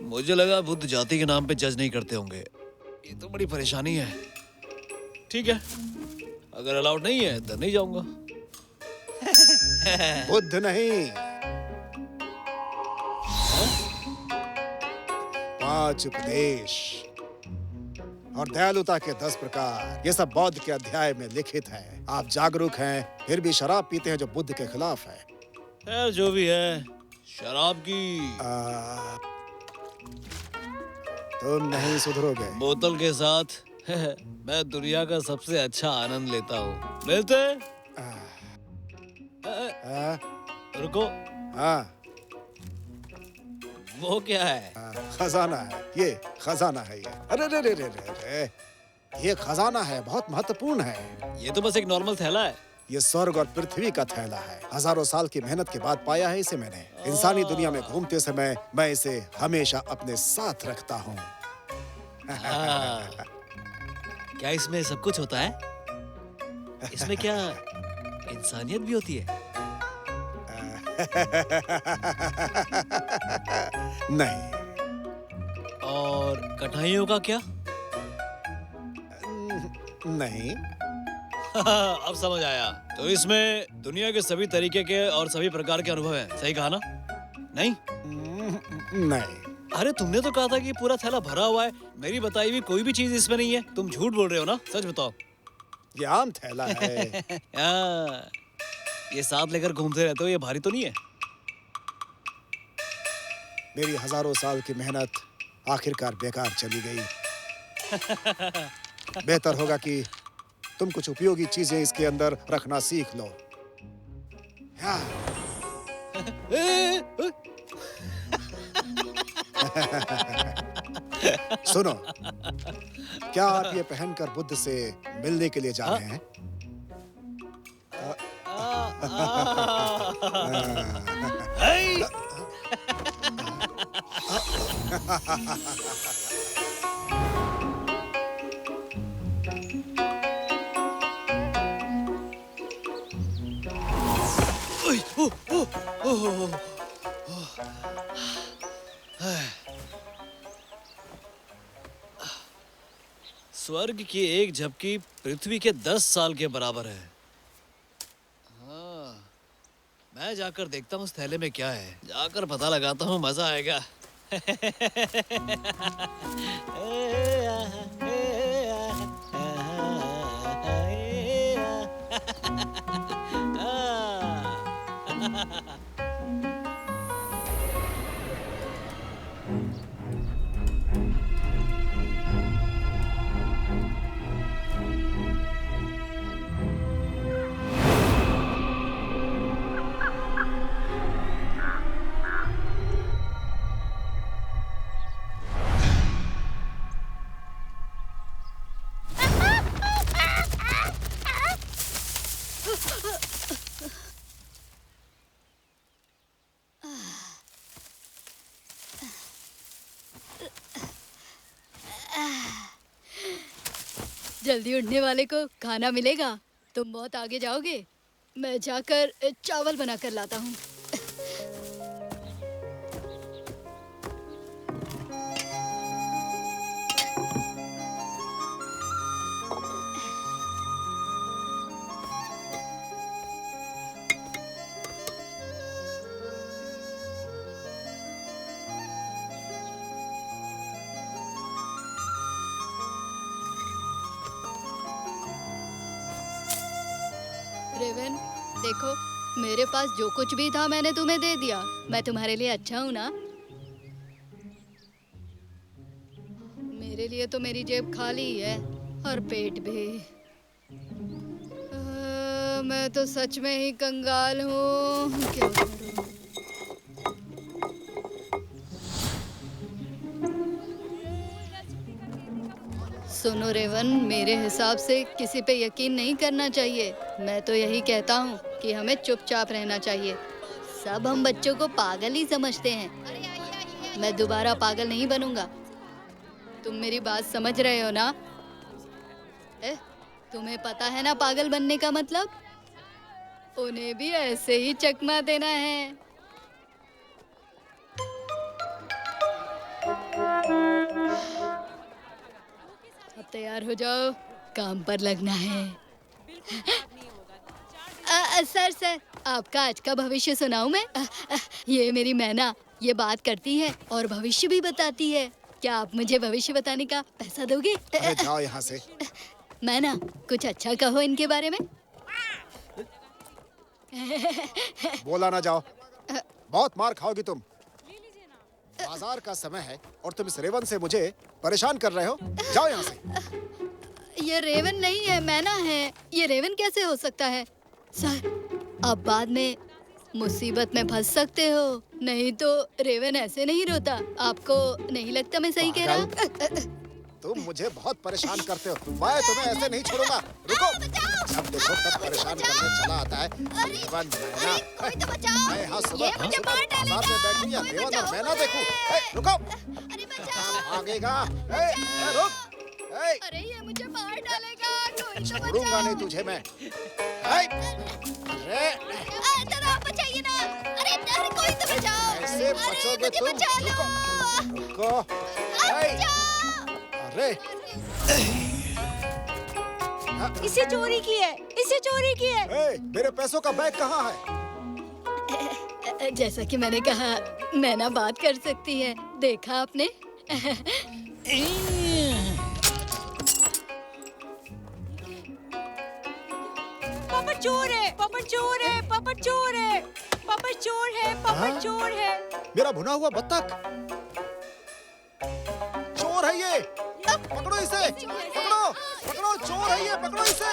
मुझे लगा बुद्ध जाति के नाम पे जज नहीं करते होंगे। ये तो बड़ी परेशानी है। ठीक है, अगर अलाउड नहीं है तो नहीं जाऊंगा। बुद्ध नहीं, 5 उपदेश और दयालुता के 10 प्रकार, ये सब बौद्ध के अध्याय में लिखित है। आप जागरूक हैं, फिर भी शराब पीते हैं जो बुद्ध के खिलाफ है। खैर जो भी है, शराब की तुम नहीं सुधरोगे। बोतल के साथ मैं दुनिया का सबसे अच्छा आनंद लेता हूँ। मिलते हैं? रुको, हाँ, वो क्या है? खजाना है ये, खजाना है ये। अरे रे रे रे रे रे, ये खजाना है, बहुत महत्वपूर्ण है। ये तो बस एक नॉर्मल थैला है। ये स्वर्ग और पृथ्वी का थैला है। हजारों साल की मेहनत के बाद पाया है इसे मैंने। इंसानी दुनिया में घूमते समय मैं इसे हमेशा अपने साथ रखता हूँ। क्या इसमें सब कुछ होता है? इसमें क्या इंसानियत भी होती है? नहीं। और कठिनाइयों का क्या? नहीं। अब समझ आया। तो इसमें दुनिया के सभी तरीके के और सभी प्रकार के अनुभव हैं। सही कहा ना? नहीं? नहीं। अरे तुमने तो कहा था कि पूरा थैला भरा हुआ है। मेरी बताई हुई कोई भी चीज इसमें नहीं है। तुम झूठ बोल रहे हो ना? सच बताओ। ये आम थैला है। ये साथ लेकर घूमते रहते हो, ये भारी तो नहीं है? मेरी हजारों साल की मेहनत आखिरकार बेकार चली गई। बेहतर होगा कि तुम कुछ उपयोगी चीजें इसके अंदर रखना सीख लो। सुनो, क्या आप ये पहनकर बुद्ध से मिलने के लिए जा रहे हैं? स्वर्ग की एक झपकी पृथ्वी के 10 साल के बराबर है। हाँ, मैं जाकर देखता हूँ उस थैले में क्या है। जाकर पता लगाता हूँ, मजा आएगा। जल्दी उठने वाले को खाना मिलेगा। तुम बहुत आगे जाओगे। मैं जाकर चावल बनाकर लाता हूँ। रेवन, देखो, मेरे पास जो कुछ भी था मैंने तुम्हें दे दिया। मैं तुम्हारे लिए अच्छा हूँ ना? मेरे लिए तो मेरी जेब खाली ही है और पेट भी। मैं तो सच में ही कंगाल हूँ। क्या करूँ? सुनो रेवन, मेरे हिसाब से किसी पे यकीन नहीं करना चाहिए। मैं तो यही कहता हूँ कि हमें चुपचाप रहना चाहिए। सब हम बच्चों को पागल ही समझते हैं। मैं दोबारा पागल नहीं बनूंगा। तुम मेरी बात समझ रहे हो ना? तुम्हें पता है ना पागल बनने का मतलब? उन्हें भी ऐसे ही चकमा देना है। अब तैयार हो जाओ, काम पर लगना है। सर, आपका आज का भविष्य सुनाऊं मैं? ये मेरी मैना, ये बात करती है और भविष्य भी बताती है। क्या आप मुझे भविष्य बताने का पैसा दोगे? अरे जाओ यहाँ से। मैना, कुछ अच्छा कहो इनके बारे में। बोला ना जाओ, बहुत मार खाओगी तुम। बाजार का समय है और तुम इस रेवन से मुझे परेशान कर रहे हो। जाओ यहाँ से। ये रेवन नहीं है, मैना है। ये रेवन कैसे हो सकता है? सर, आप बाद में मुसीबत में फंस सकते हो। नहीं तो रेवन ऐसे नहीं रोता। आपको नहीं लगता मैं सही कह रहा? तुम मुझे बहुत परेशान करते हो। मैं तुम्हें ऐसे नहीं छोड़ूंगा। रुको। जब देखो तब परेशान करने चला आता है। रेवन, मैना। मैं यहाँ सुबह बाजार में बैठूं या रेवन और मैना देखूं? रुको। भागेगा। रुक। अरे ये मुझे मार डालेगा। कोई तो छोड़ूंगा नहीं तुझे मैं। आप बचाइए ना। अरे कोई तो बचाओ। कैसे बचोगे तुम? रुको। अरे इसे चोरी की है, इसे चोरी की है। मेरे पैसों का बैग कहाँ है? जैसा कि मैंने कहा, मैना बात कर सकती है। देखा आपने? पापा चोर है, पापा चोर है, पापा चोर है, पापा चोर है, पापा चोर है। मेरा भुना हुआ बत्तख चोर है ये। पकड़ो इसे, पकड़ो, पकड़ो, चोर है ये, पकड़ो इसे।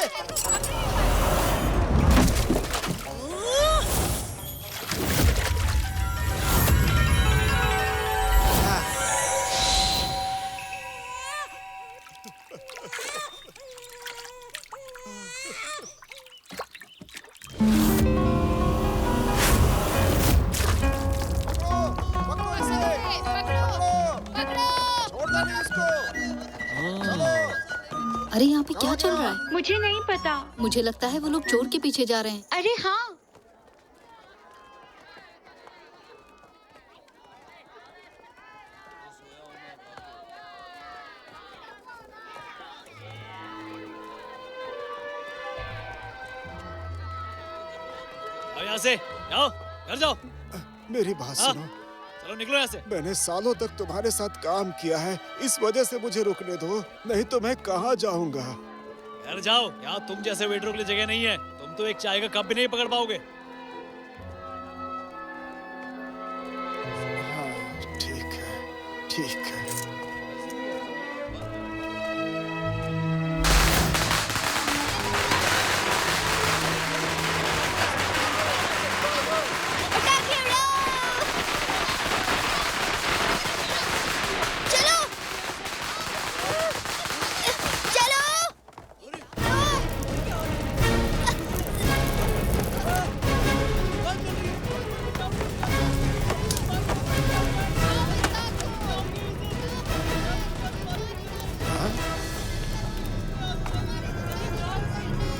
अरे यहाँ पे क्या चल रहा है? मुझे नहीं पता। मुझे लगता है वो लोग चोर के पीछे जा रहे हैं। अरे हाँ, आओ यहाँ से, जाओ, घर जाओ। मेरी बात हाँ? सुनो। चलो निकलो यहाँ से। मैंने सालों तक तुम्हारे साथ काम किया है, इस वजह से मुझे रुकने दो, नहीं तो मैं कहाँ जाऊंगा। घर जाओ। यहाँ तुम जैसे वेटरों के लिए जगह नहीं है। तुम तो एक चाय का कप भी नहीं पकड़ पाओगे। हाँ, ठीक है, ठीक है।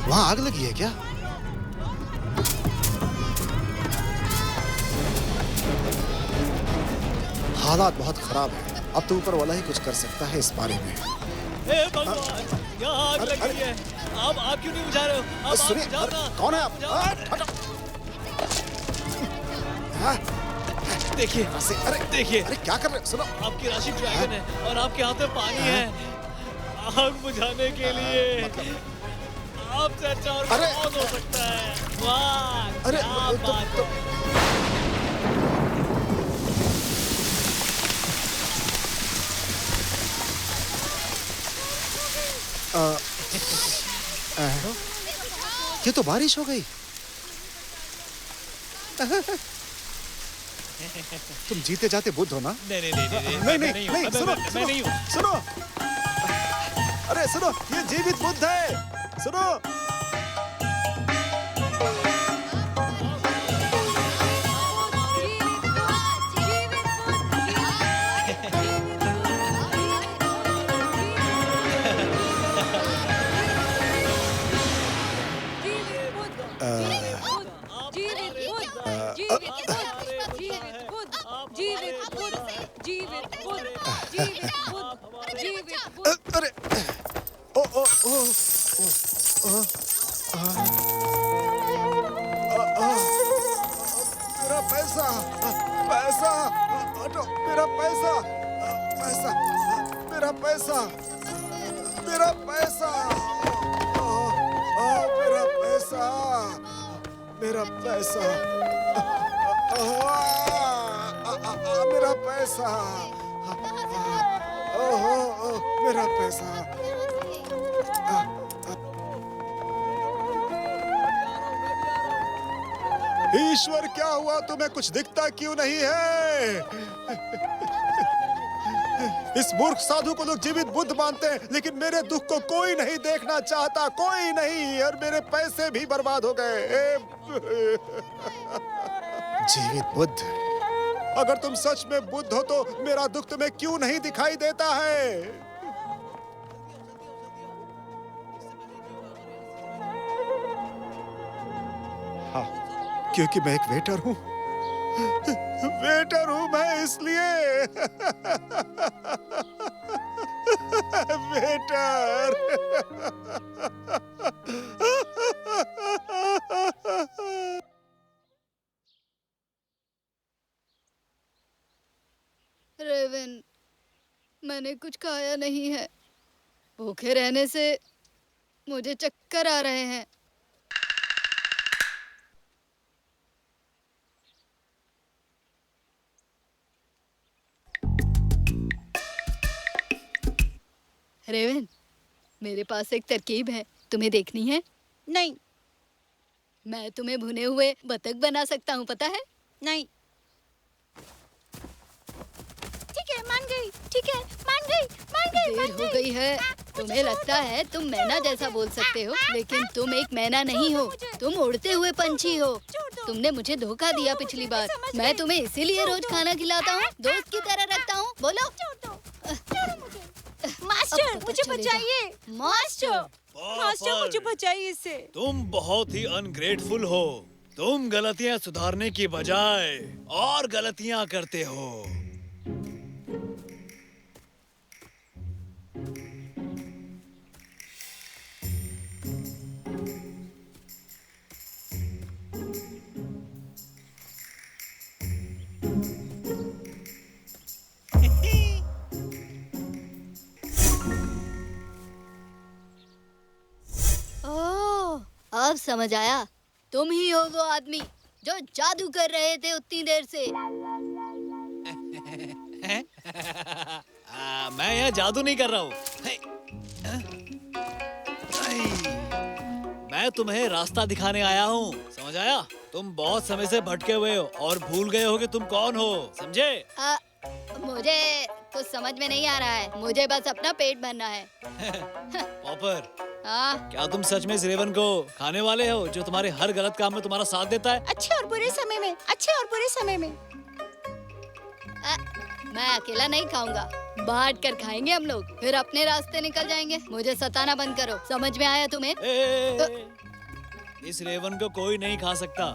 वहाँ आग लगी है क्या? हालात बहुत खराब है। अब तो ऊपर वाला ही कुछ कर सकता है इस बारे में। हे भगवान, यहाँ आग लग गई है। आप क्यों नहीं बुझा रहे हो? आप आग सुनिए, बुझाओ ना। कौन है आप? हटो। हाँ, देखिए, अरे देखिए, अरे क्या कर रहे हो? सुनो। आपकी राशि ड्रैगन है और आपके हाथ में पानी है। आग बुझाने के लिए आपसे अच्छा और अरे! कौन हो सकता है? वाह, अरे, क्या बात है। ये तो बारिश हो गई। तुम जीते जाते बुद्ध हो ना? नहीं, नहीं, सुनो। अरे सुनो, ये जीवित बुद्ध है। सुनो। अरे ओ ओ ओ ओ, मेरा पैसा पैसा हटो, मेरा पैसा पैसा मेरा पैसा मेरा पैसा मेरा पैसा मेरा पैसा मेरा पैसा मेरा पैसा ईश्वर, क्या हुआ तुम्हें? कुछ दिखता क्यों नहीं है? इस मूर्ख साधु को लोग जीवित बुद्ध मानते हैं, लेकिन मेरे दुख को कोई नहीं देखना चाहता, कोई नहीं, और मेरे पैसे भी बर्बाद हो गए। जीवित बुद्ध, अगर तुम सच में बुद्ध हो तो मेरा दुख तुम्हें क्यों नहीं दिखाई देता है? हाँ, क्योंकि मैं एक वेटर हूं। वेटर हूं मैं, इसलिए। वेटर। रेवन, मैंने कुछ खाया नहीं है। भूखे रहने से मुझे चक्कर आ रहे हैं। रेवन, मेरे पास एक तरकीब है, तुम्हें देखनी है? नहीं। मैं तुम्हें भुने हुए बतख बना सकता हूँ, पता है? नहीं। ठीक है, मान गई। ठीक है, मान गई। देर हो गई है। तुम्हें लगता है तुम मैना जैसा बोल सकते हो, लेकिन तुम एक मैना नहीं हो, तुम उड़ते हुए पंछी हो। तुमने मुझे धोखा दिया पिछली बार। मैं तुम्हें इसीलिए रोज खाना खिलाता हूँ, दोस्त की तरह रखता हूँ। बोलो। मास्टर, मुझे बचाइए। मास्टर, मुझे बचाइए इससे। तुम बहुत ही अनग्रेटफुल हो। तुम गलतियां सुधारने की बजाय और गलतियां करते हो। अब समझ आया, तुम ही हो वो आदमी जो जादू कर रहे थे उतनी देर से। मैं यहाँ जादू नहीं कर रहा हूँ। मैं तुम्हें रास्ता दिखाने आया हूँ, समझ आया? तुम बहुत समय से भटके हुए हो और भूल गए हो कि तुम कौन हो, समझे? मुझे कुछ समझ में नहीं आ रहा है, मुझे बस अपना पेट भरना है। पॉपर, हाँ? क्या तुम सच में इस रेवन को खाने वाले हो जो तुम्हारे हर गलत काम में तुम्हारा साथ देता है? अच्छे और बुरे समय में, अच्छे और बुरे समय में। मैं अकेला नहीं खाऊंगा, बांट कर खाएंगे हम लोग, फिर अपने रास्ते निकल जाएंगे। मुझे सताना बंद करो, समझ में आया तुम्हें? इस रेवन को कोई नहीं खा सकता।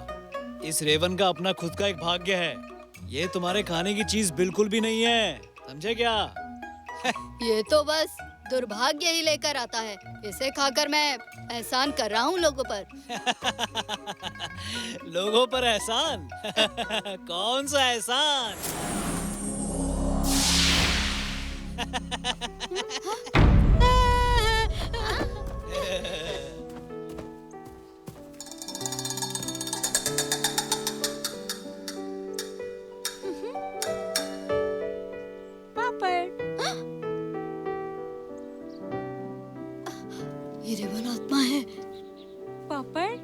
इस रेवन का अपना खुद का एक भाग्य है। ये तुम्हारे खाने की चीज बिल्कुल भी नहीं है, समझे क्या? ये तो बस दुर्भाग्य ही लेकर आता है। इसे खाकर मैं एहसान कर रहा हूँ लोगों पर। लोगों पर एहसान? कौन सा एहसान? ये रेवन आत्मा है। पापड़?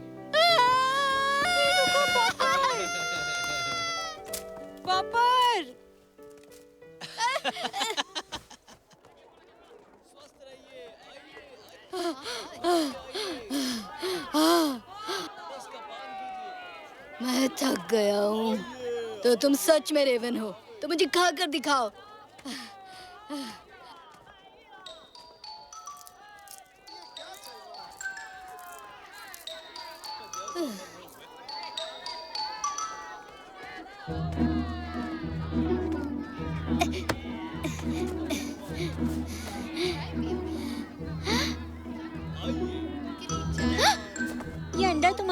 पापड़! मैं थक गया हूँ। तो तुम सच में रेवन हो तो मुझे खा कर दिखाओ।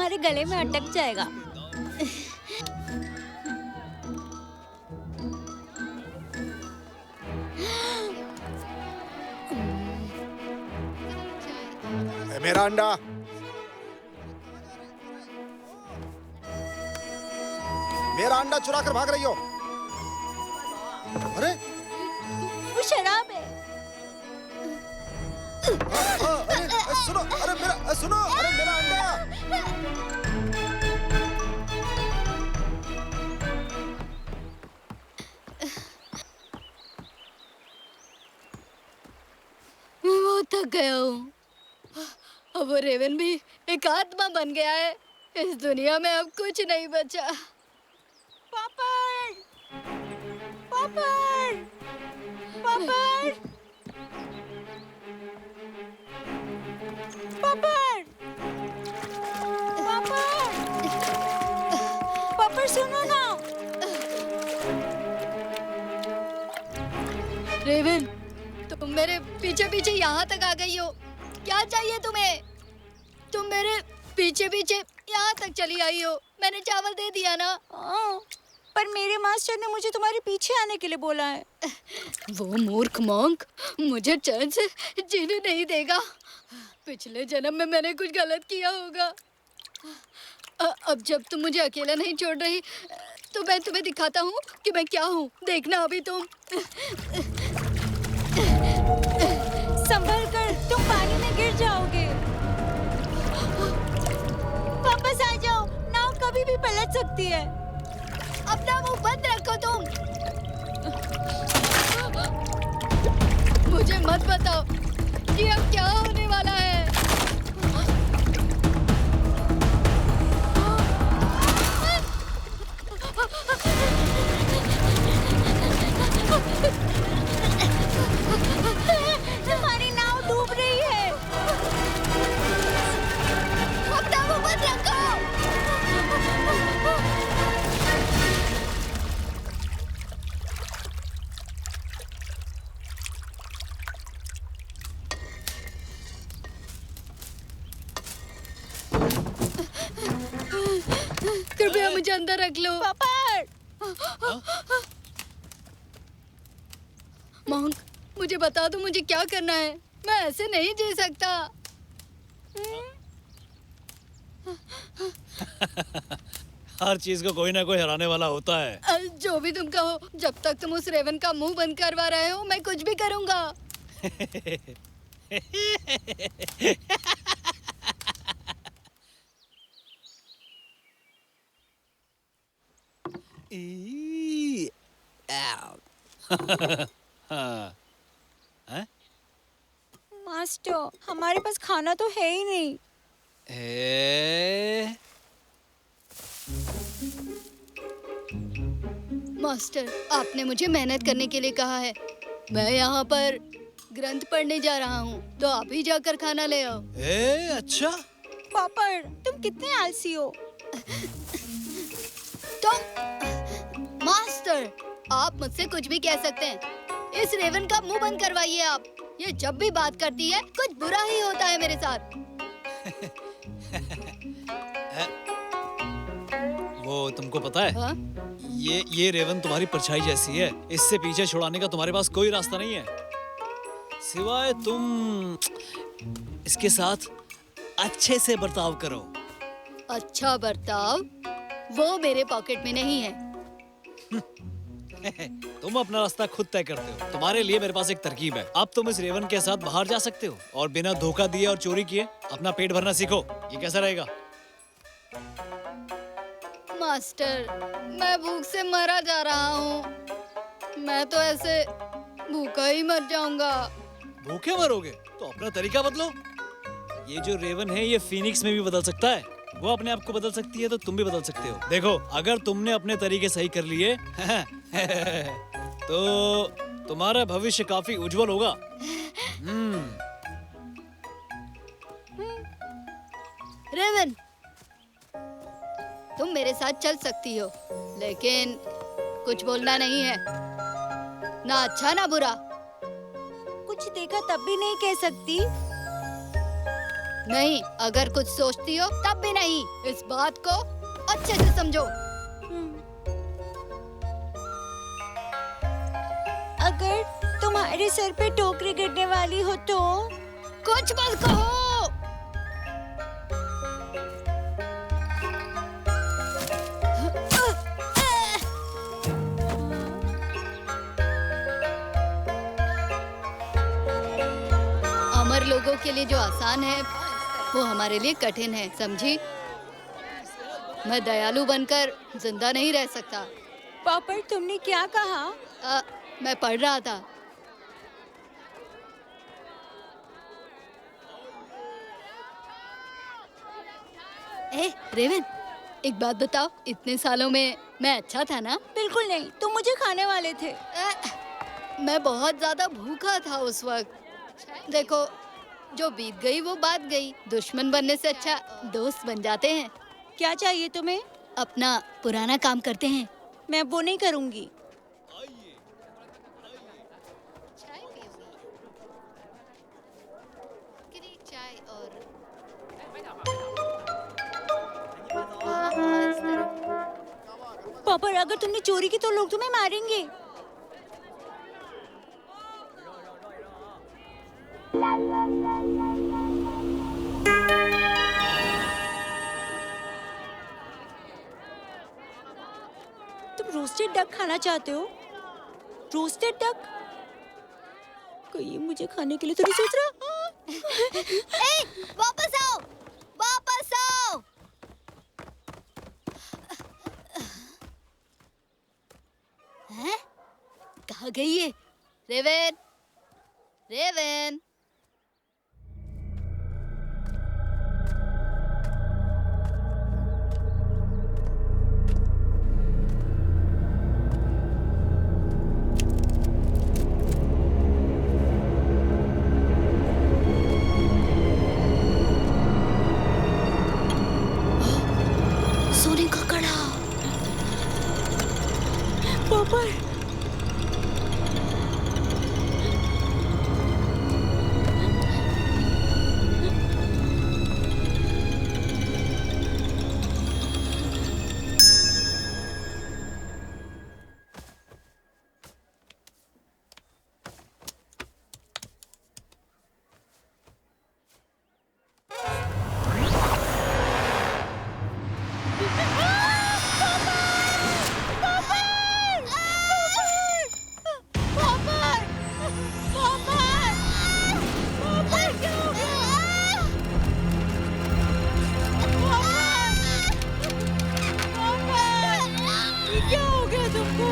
तुम्हारे गले में अटक जाएगा। मेरा अंडा। मेरा अंडा चुरा कर भाग रही हो। अरे वो शराब है। अरे सुनो, अरे मेरा अंडा। मैं बहुत थक गया हूँ। अब वो रेवन भी एक आत्मा बन गया है। इस दुनिया में अब कुछ नहीं बचा। पापड़, पापड़, पापड़, पापड़, पापड़, पापड़ सुनो ना। रेवन, तुम मेरे पीछे पीछे यहाँ तक आ गई हो। क्या चाहिए तुम्हें? तुम मेरे पीछे पीछे यहाँ तक चली आई हो। मैंने चावल दे दिया ना। पर मेरे मास्टर ने मुझे तुम्हारे पीछे आने के लिए बोला है। वो मूर्ख मॉन्क मुझे चैन से जीने नहीं देगा। पिछले जन्म में मैंने कुछ गलत किया होगा। अब जब तुम मुझे अकेला नहीं छोड़ रही तो मैं तुम्हें दिखाता हूँ कि मैं क्या हूँ। देखना अभी तुम। संभल कर, तुम पानी में गिर जाओगे। वापस आ जाओ, नाव कभी भी पलट सकती है। अपना मुंह बंद रखो तुम। मुझे मत बताओ कि अब क्या होने वाला है। तुम्हारी नाव डूब रही है। अपना मुंह बंद रखो। कृपया मुझे अंदर रख लो। पापड़, मॉन्क, मुझे बता दो मुझे क्या करना है। मैं ऐसे नहीं जी सकता। हर चीज को कोई ना कोई हराने वाला होता है। जो भी तुम कहो, जब तक तुम उस रेवन का मुंह बंद करवा रहे हो मैं कुछ भी करूंगा। हाँ। हैं? मास्टर, हमारे पास खाना तो है ही नहीं। मास्टर, आपने मुझे मेहनत करने के लिए कहा है। मैं यहाँ पर ग्रंथ पढ़ने जा रहा हूँ, तो आप ही जाकर खाना ले आओ। अच्छा। पापड़, तुम कितने आलसी हो। तो मास्टर, आप मुझसे कुछ भी कह सकते हैं। इस रेवन का मुंह बंद करवाइए आप। ये जब भी बात करती है कुछ बुरा ही होता है मेरे साथ। वो तुमको पता है? हाँ? ये रेवन तुम्हारी परछाई जैसी है। इससे पीछे छुड़ाने का तुम्हारे पास कोई रास्ता नहीं है सिवाय तुम इसके साथ अच्छे से बर्ताव करो। अच्छा बर्ताव? वो मेरे पॉकेट में नहीं है। तुम अपना रास्ता खुद तय करते हो। तुम्हारे लिए मेरे पास एक तरकीब है। अब तुम इस रेवन के साथ बाहर जा सकते हो और बिना धोखा दिए और चोरी किए अपना पेट भरना सीखो। ये कैसा रहेगा? मास्टर, मैं भूख से मरा जा रहा हूँ। मैं तो ऐसे भूखा ही मर जाऊंगा। भूखे मरोगे तो अपना तरीका बदलो। ये जो रेवन है ये फीनिक्स में भी बदल सकता है। वो अपने आप को बदल सकती है तो तुम भी बदल सकते हो। देखो, अगर तुमने अपने तरीके सही कर लिए तो तुम्हारा भविष्य काफी उज्जवल होगा। रेवन, तुम मेरे साथ चल सकती हो, लेकिन कुछ बोलना नहीं है। ना अच्छा ना बुरा। कुछ देखा तब भी नहीं कह सकती। नहीं, अगर कुछ सोचती हो तब भी नहीं। इस बात को अच्छे से समझो। अगर तुम्हारे सर पे टोकरी गिरने वाली हो तो? कुछ मत कहो। अमर लोगों के लिए जो आसान है वो हमारे लिए कठिन है, समझी? मैं दयालु बनकर जिंदा नहीं रह सकता। पापा तुमने क्या कहा? मैं पढ़ रहा था। रेवन, एक बात बताओ, इतने सालों में मैं अच्छा था ना? बिल्कुल नहीं, तुम मुझे खाने वाले थे। मैं बहुत ज्यादा भूखा था उस वक्त। देखो, जो बीत गई वो बात गई। दुश्मन बनने से अच्छा दोस्त बन जाते हैं। क्या चाहिए तुम्हें? अपना पुराना काम करते हैं। मैं वो नहीं करूंगी। चाय और पापा अगर तुमने चोरी की तो लोग तुम्हें मारेंगे। तुम रोस्टेड डक खाना चाहते हो? Roasted duck? कोई ये मुझे खाने के लिए तो नहीं सोच रहा? वापस आओ, वापस आओ। हैं? कहाँ गई ये? Raven, Raven. सोने का कड़ा। पापा क्या हो गया तुमको?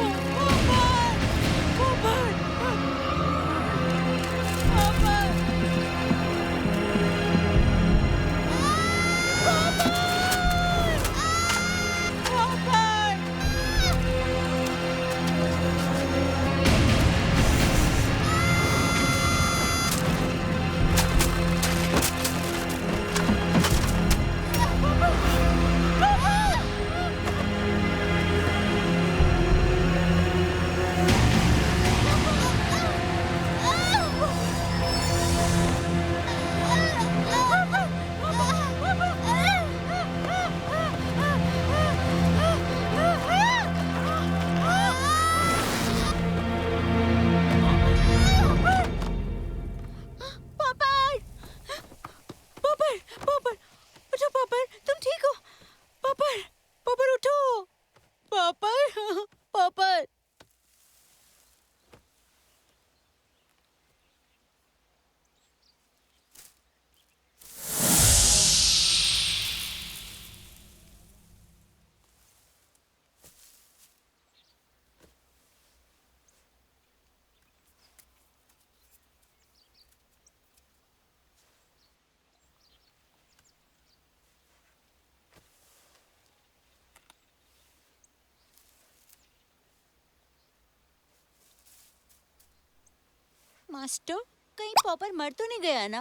मास्टर, कहीं पॉपर मर तो नहीं गया ना?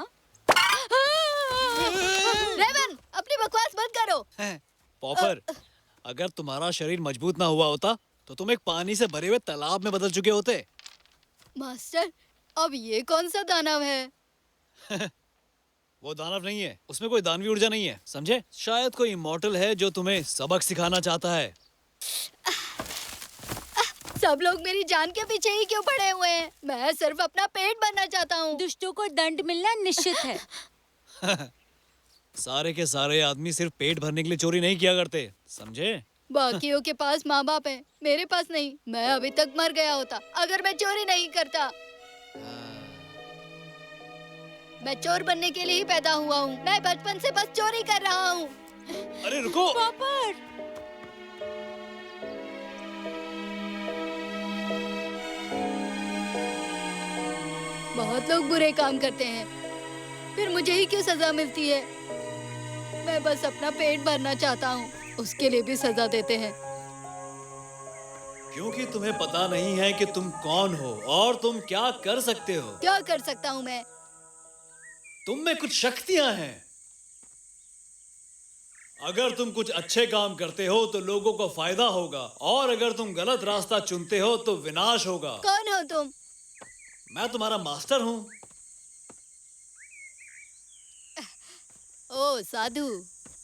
रेवन, अपनी बकवास बंद करो। पॉपर, अगर तुम्हारा शरीर मजबूत ना हुआ होता तो तुम एक पानी से भरे हुए तालाब में बदल चुके होते। मास्टर, अब ये कौन सा दानव है? वो दानव नहीं है, उसमें कोई दानवी ऊर्जा नहीं है, समझे? शायद कोई इमॉर्टल है जो तुम्हें सबक सिखाना चाहता है। सब लोग मेरी जान के पीछे ही क्यों पड़े हुए हैं? मैं सिर्फ अपना पेट भरना चाहता हूँ। दुष्टों को दंड मिलना निश्चित है। सारे के सारे आदमी सिर्फ पेट भरने के लिए चोरी नहीं किया करते, समझे? बाकियों के पास माँ बाप है, मेरे पास नहीं। मैं अभी तक मर गया होता अगर मैं चोरी नहीं करता। मैं चोर बनने के लिए ही पैदा हुआ हूँ। मैं बचपन से बस चोरी कर रहा हूँ। अरे रुको। पॉपर, बहुत लोग बुरे काम करते हैं, फिर मुझे ही क्यों सजा मिलती है? मैं बस अपना पेट भरना चाहता हूँ, उसके लिए भी सजा देते हैं। क्योंकि तुम्हें पता नहीं है कि तुम कौन हो और तुम क्या कर सकते हो। क्या कर सकता हूँ मैं? तुम में कुछ शक्तियां हैं। अगर तुम कुछ अच्छे काम करते हो तो लोगों को फायदा होगा, और अगर तुम गलत रास्ता चुनते हो तो विनाश होगा। कौन हो तुम? मैं तुम्हारा मास्टर हूँ। ओ साधु,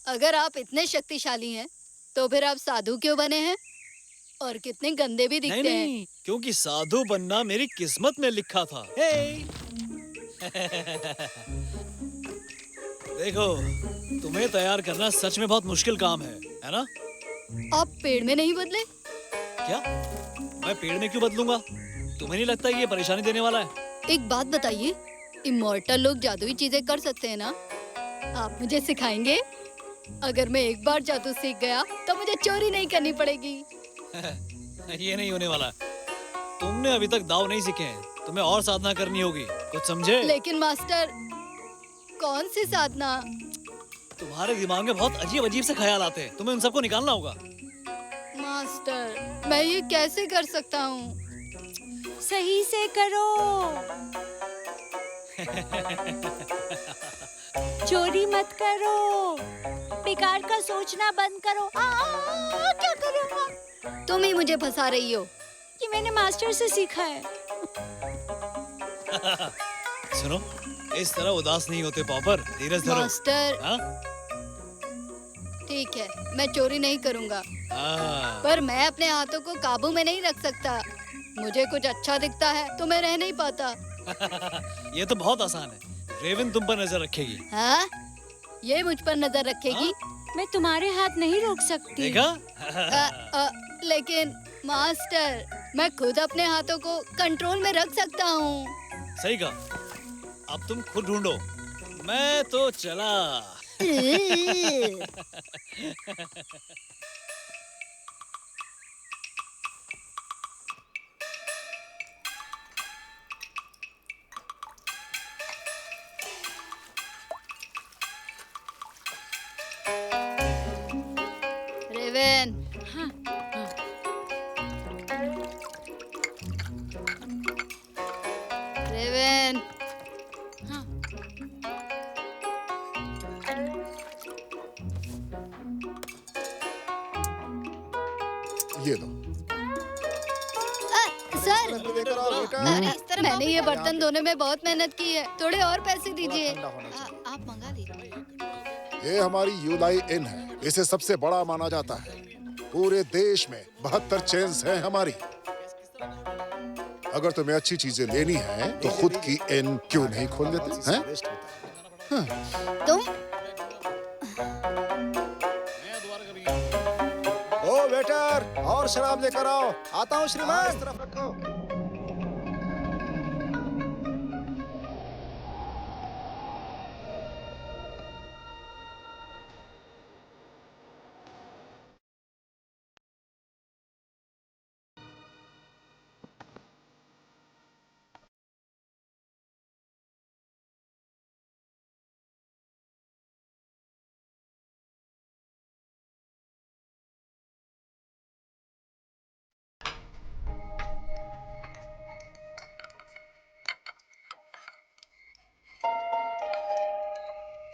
अगर आप इतने शक्तिशाली हैं, तो फिर आप साधु क्यों बने हैं? और कितने गंदे भी दिखते नहीं, हैं। नहीं, क्योंकि साधु बनना मेरी किस्मत में लिखा था। देखो, तुम्हें तैयार करना सच में बहुत मुश्किल काम है ना? आप पेड़ में नहीं बदले? क्या? मैं पेड़ में क्यों बदलूंगा? तुम्हें नहीं लगता ये परेशानी देने वाला है? एक बात बताइए, इमॉर्टल लोग जादुई चीजें कर सकते हैं ना? आप मुझे सिखाएंगे? अगर मैं एक बार जादू सीख गया तो मुझे चोरी नहीं करनी पड़ेगी। ये नहीं होने वाला। तुमने अभी तक दाव नहीं सीखे हैं, तुम्हें और साधना करनी होगी, कुछ समझे? लेकिन मास्टर, कौन सी साधना? तुम्हारे दिमाग में बहुत अजीब अजीब से ख्याल आते हैं, तुम्हें उन सबको निकालना होगा। मास्टर, मैं ये कैसे कर सकता हूँ? सही से करो। चोरी मत करो। बेकार का सोचना बंद करो। क्या करो? तुम ही मुझे फंसा रही हो। ये मैंने मास्टर से सीखा है। सुनो, इस तरह उदास नहीं होते पॉपर, धीरज धरो। मास्टर, हाँ? ठीक है, मैं चोरी नहीं करूँगा, हाँ। पर मैं अपने हाथों को काबू में नहीं रख सकता। मुझे कुछ अच्छा दिखता है तो मैं रह नहीं पाता। ये तो बहुत आसान है। रेवन तुम पर नजर रखेगी। हाँ? ये मुझ पर नजर रखेगी? मैं तुम्हारे हाथ नहीं रोक सकती। देखा? लेकिन मास्टर, मैं खुद अपने हाथों को कंट्रोल में रख सकता हूँ। सही कहा। अब तुम खुद ढूंढो, मैं तो चला। रेवन, हाँ, रेवन, हाँ। ये लो। सर, लेकर आओ बेटा। अरे मैंने ये बर्तन धोने में बहुत मेहनत की है, थोड़े और पैसे दीजिए। ठंडा होना चाहिए। आप मंगा लीजिए। ये हमारी यूलाई इन है, इसे सबसे बड़ा माना जाता है। पूरे देश में 72 चेन्स हैं हमारी। अगर तुम्हें अच्छी चीजें लेनी है तो खुद की इन क्यों नहीं खोल लेते हैं? तुम? ओ वेटर, और शराब लेकर आओ। आता हूँ श्रीमान। इस तरफ रखो।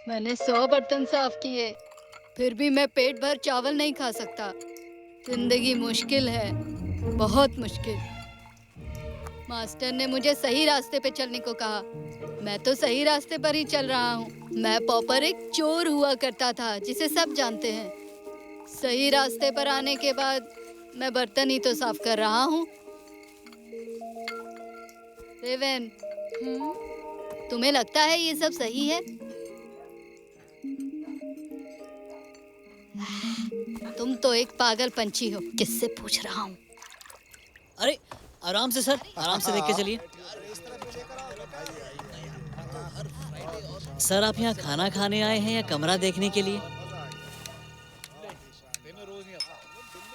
मैंने 100 बर्तन साफ किए, फिर भी मैं पेट भर चावल नहीं खा सकता। जिंदगी मुश्किल है, बहुत मुश्किल। मास्टर ने मुझे सही रास्ते पे चलने को कहा, मैं तो सही रास्ते पर ही चल रहा हूँ। मैं पॉपर एक चोर हुआ करता था जिसे सब जानते हैं। सही रास्ते पर आने के बाद मैं बर्तन ही तो साफ कर रहा हूँ। रेवन, तुम्हें लगता है ये सब सही है? तुम तो एक पागल पंछी हो। किससे पूछ रहा हूँ? अरे आराम से सर, आराम से देख के चलिए। सर आप यहाँ खाना खाने आए हैं या कमरा देखने के लिए?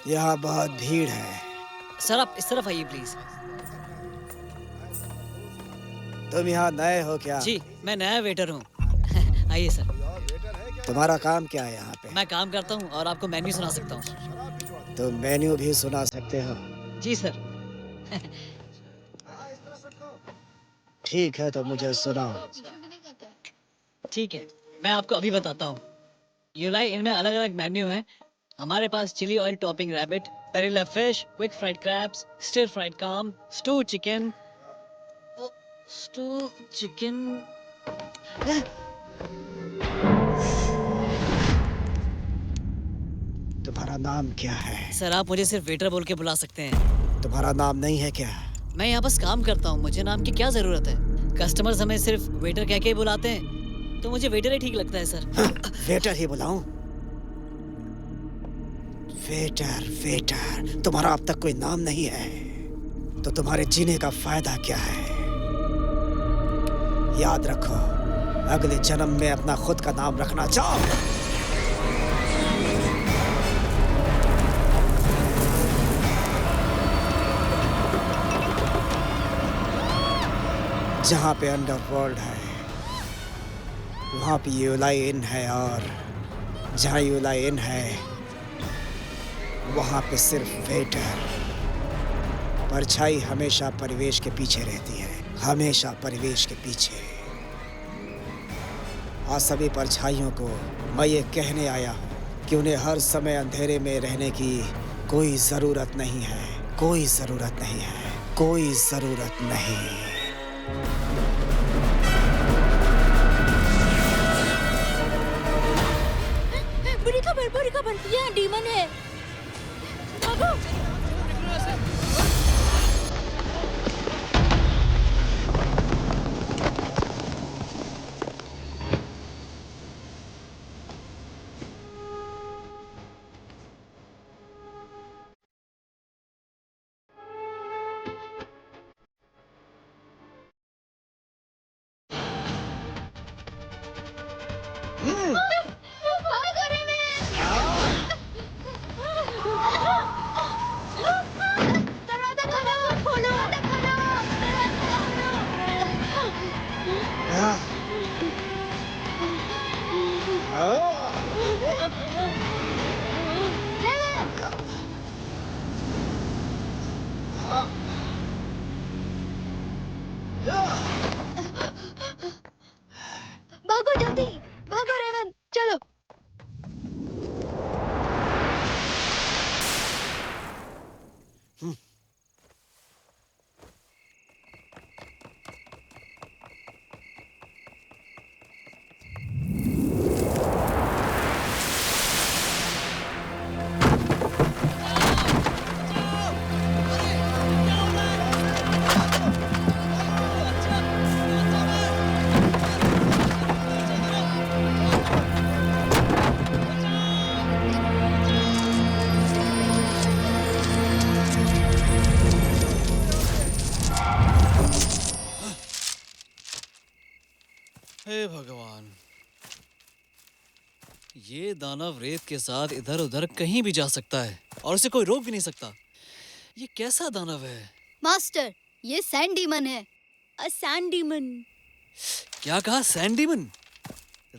यहाँ बहुत भीड़ है। सर आप इस तरफ आइए प्लीज। तुम यहाँ नए हो क्या? जी मैं नया वेटर हूँ। आइए सर। तुम्हारा काम क्या है यहाँ पे? मैं काम करता हूँ और आपको मेन्यू सुना सकता हूँ। तुम मेन्यू भी सुना सकते हो? जी सर। ठीक है तो मुझे सुनाओ। ठीक है मैं आपको अभी बताता हूँ। यूलाई इनमें अलग अलग मेन्यू है। हमारे पास chilli oil topping rabbit, perilla fish, quick fried crabs, stir fried काम, स्टू चिकन, तुम्हारा नाम क्या है? सर आप मुझे सिर्फ वेटर बोल के बुला सकते हैं। तुम्हारा नाम नहीं है क्या? मैं यहाँ बस काम करता हूँ, मुझे नाम की क्या जरूरत है? कस्टमर्स हमें सिर्फ वेटर कह के ही बुलाते हैं, तो मुझे वेटर ही ठीक लगता है सर। वेटर ही बुलाऊं? वेटर वेटर, तुम्हारा अब तक कोई नाम नहीं है तो तुम्हारे जीने का फायदा क्या है? याद रखो, अगले जन्म में अपना खुद का नाम रखना चाहो। जहाँ पे अंडरवर्ल्ड है वहाँ पे यूलाई इन है, और जहाँ यूलाई इन है वहाँ पे सिर्फ वेटर। परछाई हमेशा परिवेश के पीछे रहती है, हमेशा परिवेश के पीछे। आज सभी परछाइयों को मैं ये कहने आया हूँ कि उन्हें हर समय अंधेरे में रहने की कोई ज़रूरत नहीं है, कोई ज़रूरत नहीं है, कोई ज़रूरत नहीं। बड़ी खबर, यहाँ डीमन है। भागो। भागो जल्दी, भागो रेवन, चलो। हे भगवान, ये दानव रेत के साथ इधर उधर कहीं भी जा सकता है और उसे कोई रोक भी नहीं सकता। ये कैसा दानव है? मास्टर, ये सैंड डीमन है। Sand demon. क्या कहा? Sand demon?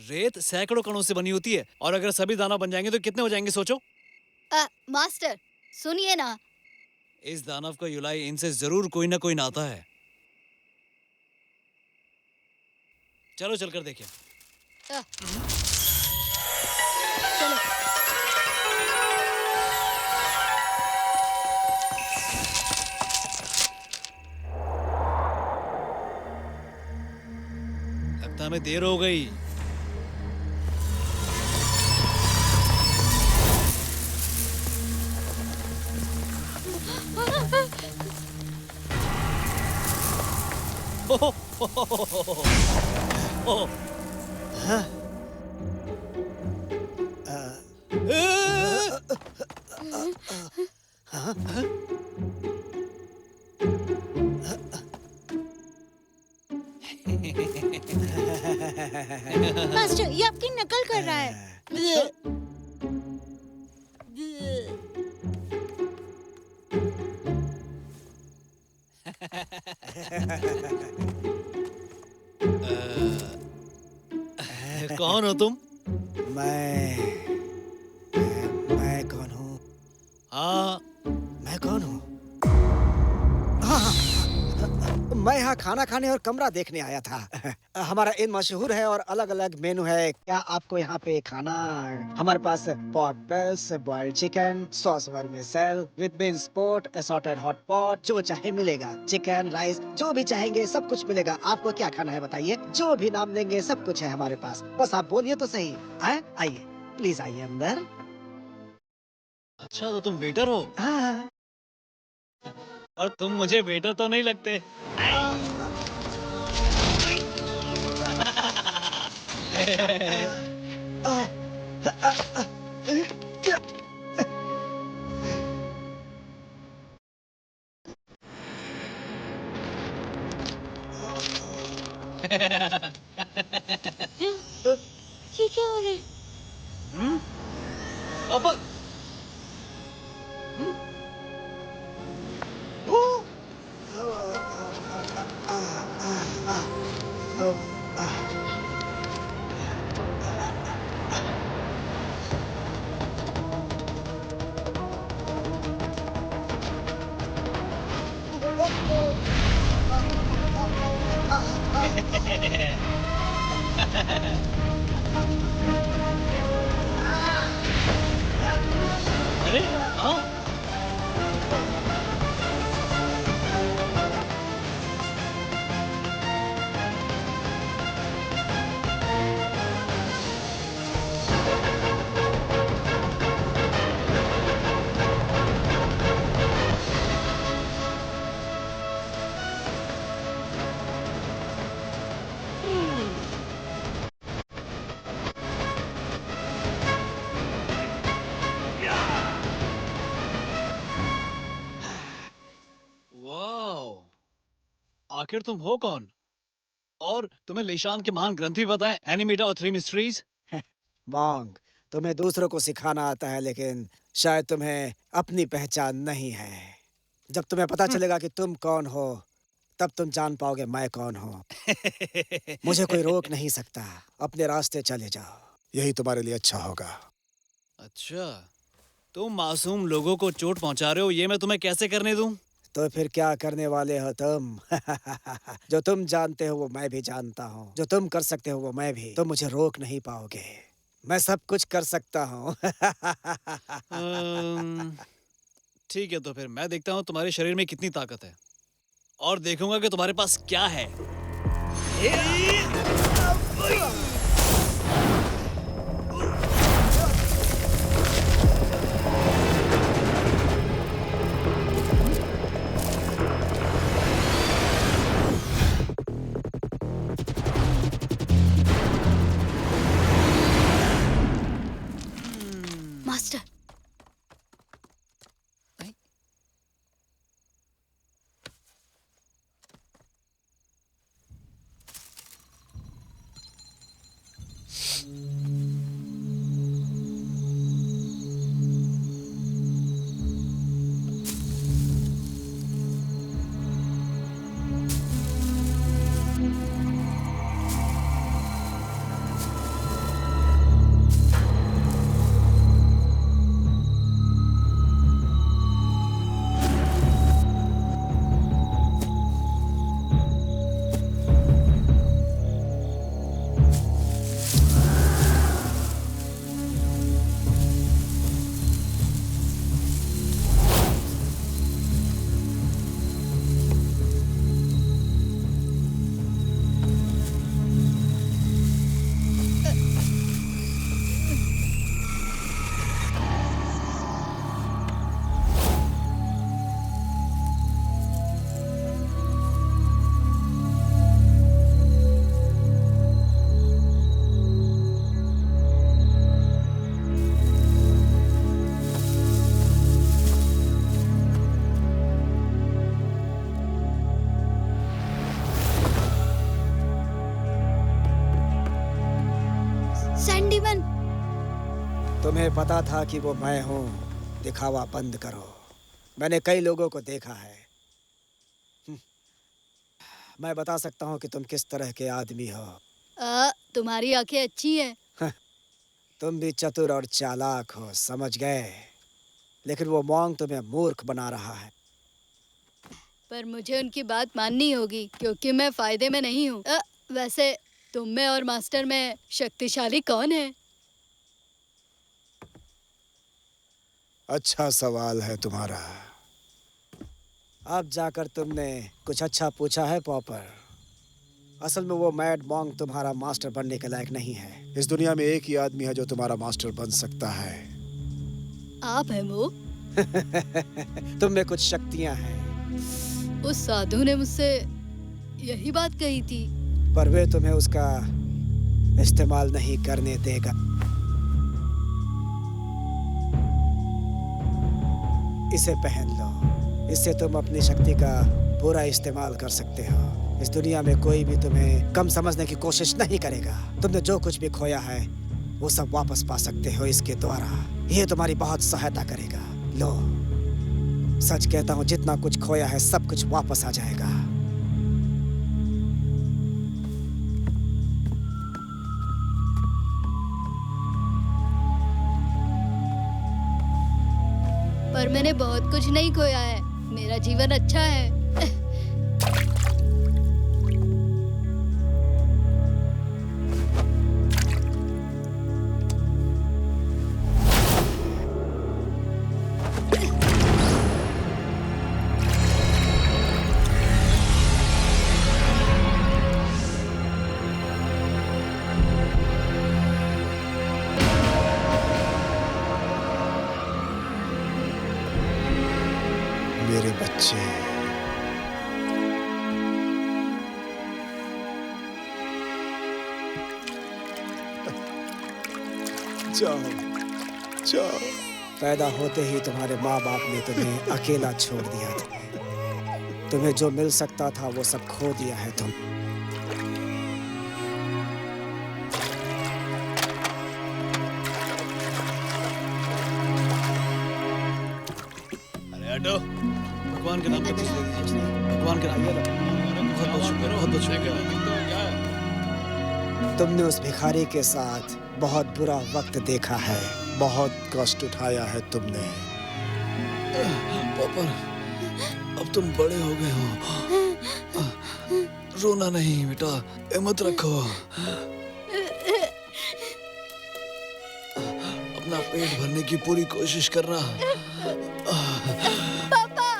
रेत सैकड़ों कणों से बनी होती है और अगर सभी दानव बन जाएंगे तो कितने हो जाएंगे सोचो। मास्टर सुनिए ना। इस दानव का यूलाई इनसे जरूर कोई ना कोई नाता है। चलो चलकर देखें। चलो। हमें देर हो गई। ओह, मास्टर, ये आपकी नकल कर रहा है। कौन हो तुम? मैं मैं कौन हूँ? हाँ, मैं कौन हूँ? हाँ, मैं यहाँ खाना खाने और कमरा देखने आया था। हमारा इन मशहूर है और अलग-अलग मेनू है। क्या आपको यहाँ पे खाना? हमारे पास pot bells, boiled chicken, sauce vermicelli with beans pot, assorted hot pot, जो चाहे मिलेगा। चिकन, राइस, जो भी चाहेंगे सब कुछ मिलेगा। आपको क्या खाना है बताइए? जो भी नाम देंगे सब कुछ है हमारे पास। बस आप बोलिए तो सही। आइए, प्लीज आइए अंदर। अच्छा तो तुम वेटर हो। हाँ। और तुम मुझे वेटर तो नहीं लगते। ये क्या हो रहा है? अब अरे हाँ, वाओ, आखिर तुम हो कौन? और तुम्हें लिशान के महान ग्रंथ भी पता है, एनिमेटा और थ्री मिस्ट्रीज। बॉन्ग, तुम्हें दूसरों को सिखाना आता है लेकिन शायद तुम्हें अपनी पहचान नहीं है। जब तुम्हें पता चलेगा कि तुम कौन हो, तब तुम जान पाओगे मैं कौन हूँ। मुझे कोई रोक नहीं सकता। अपने रास्ते चले जाओ, यही तुम्हारे लिए अच्छा होगा। अच्छा, तुम मासूम लोगों को चोट पहुंचा रहे हो, ये मैं तुम्हें कैसे करने दूं? तो फिर क्या करने वाले हो तुम? जो तुम जानते हो वो मैं भी जानता हूँ। जो तुम कर सकते हो वो मैं भी। तुम मुझे रोक नहीं पाओगे। मैं सब कुछ कर सकता हूँ। अम्म, ठीक है, तो फिर मैं देखता हूँ तुम्हारे शरीर में कितनी ताकत है और देखूंगा कि तुम्हारे पास क्या है। मास्टर, तुम्हें पता था कि वो मैं हूँ, दिखावा बंद करो। मैंने कई लोगों को देखा है। मैं बता सकता हूँ कि तुम किस तरह के आदमी हो। तुम्हारी आंखें अच्छी हैं। तुम भी चतुर और चालाक हो, समझ गए। लेकिन वो मॉन्ग तुम्हें मूर्ख बना रहा है। पर मुझे उनकी बात माननी होगी क्योंकि मैं फायदे में नहीं हूँ। वैसे तुम में और मास्टर में शक्तिशाली कौन है? अच्छा सवाल है तुम्हारा। अब जाकर तुमने कुछ अच्छा पूछा है पॉपर। असल में वो मैड मॉन्ग तुम्हारा मास्टर बनने के लायक नहीं है। इस दुनिया में एक ही आदमी है जो तुम्हारा मास्टर बन सकता है। आप हैं वो? तुम में कुछ शक्तियां हैं। उस साधु ने मुझसे यही बात कही थी। पर वे तुम्हें उसका इस्तेमाल नहीं करने देगा। इसे पहन लो। इससे तुम अपनी शक्ति का पूरा इस्तेमाल कर सकते हो। इस दुनिया में कोई भी तुम्हें कम समझने की कोशिश नहीं करेगा। तुमने जो कुछ भी खोया है वो सब वापस पा सकते हो इसके द्वारा। ये तुम्हारी बहुत सहायता करेगा। लो, सच कहता हूँ, जितना कुछ खोया है सब कुछ वापस आ जाएगा। पर मैंने बहुत कुछ नहीं खोया है। मेरा जीवन अच्छा है। मेरे बच्चे, जाओ जाओ। पैदा होते ही तुम्हारे माँ बाप ने तुम्हें अकेला छोड़ दिया था। तुम्हें जो मिल सकता था वो सब खो दिया है तुम। अरे हटो, भगवान के नाम पे कुछ दे दीजिए। भगवान के नाम पे बहुत बहुत शुक्रिया, बहुत बहुत शुक्रिया। तुमने उस भिखारी के साथ बहुत बुरा वक्त देखा है। बहुत कष्ट उठाया है तुमने। पॉपर, अब तुम बड़े हो गए हो। रोना नहीं बेटा, हिम्मत रखो। अपना पेट भरने की पूरी कोशिश करना। पापा,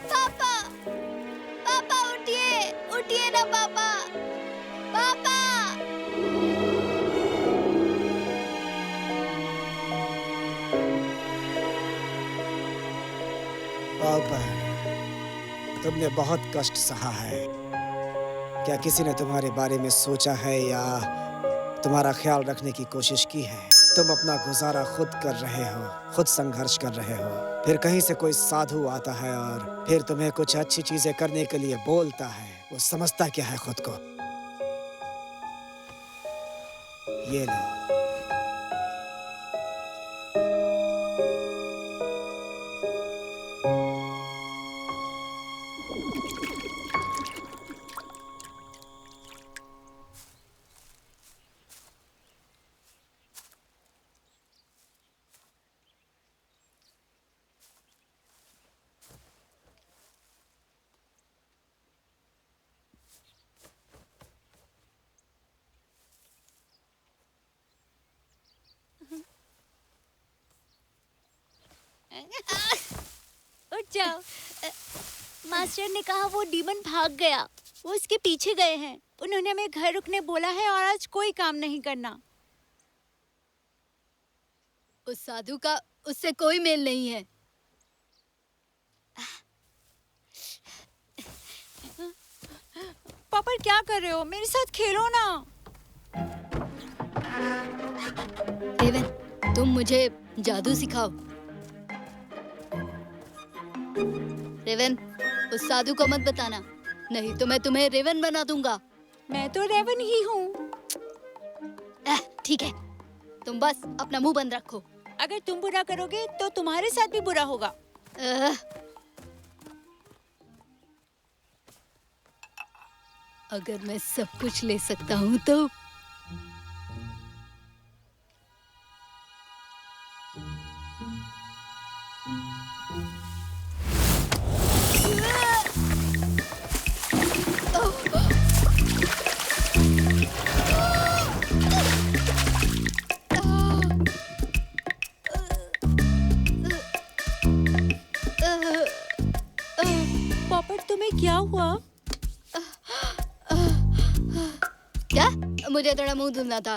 पापा, पापा उठिए, उठिए ना पापा, पापा। पापा, तुमने बहुत कष्ट सहा है। क्या किसी ने तुम्हारे बारे में सोचा है या तुम्हारा ख्याल रखने की कोशिश की है? तुम अपना गुजारा खुद कर रहे हो, खुद संघर्ष कर रहे हो। फिर कहीं से कोई साधु आता है और फिर तुम्हें कुछ अच्छी चीजें करने के लिए बोलता है। वो समझता क्या है खुद को? ये लो। उठ जाओ। मास्टर ने कहा वो डीमन भाग गया। वो उसके पीछे गए हैं। उन्होंने हमें घर रुकने बोला है और आज कोई काम नहीं करना। उस साधु का उससे कोई मेल नहीं है। पापा क्या कर रहे हो? मेरे साथ खेलो ना। रेवन, तुम मुझे जादू सिखाओ। रेवन, उस साधु को मत बताना, नहीं तो मैं तुम्हें रेवन बना दूंगा। मैं तो रेवन ही हूँ। ठीक है, तुम बस अपना मुंह बंद रखो। अगर तुम बुरा करोगे तो तुम्हारे साथ भी बुरा होगा। आह। अगर मैं सब कुछ ले सकता हूँ तो पॉपट तुम्हें क्या हुआ? क्या? मुझे थोड़ा मुंह धुलना था।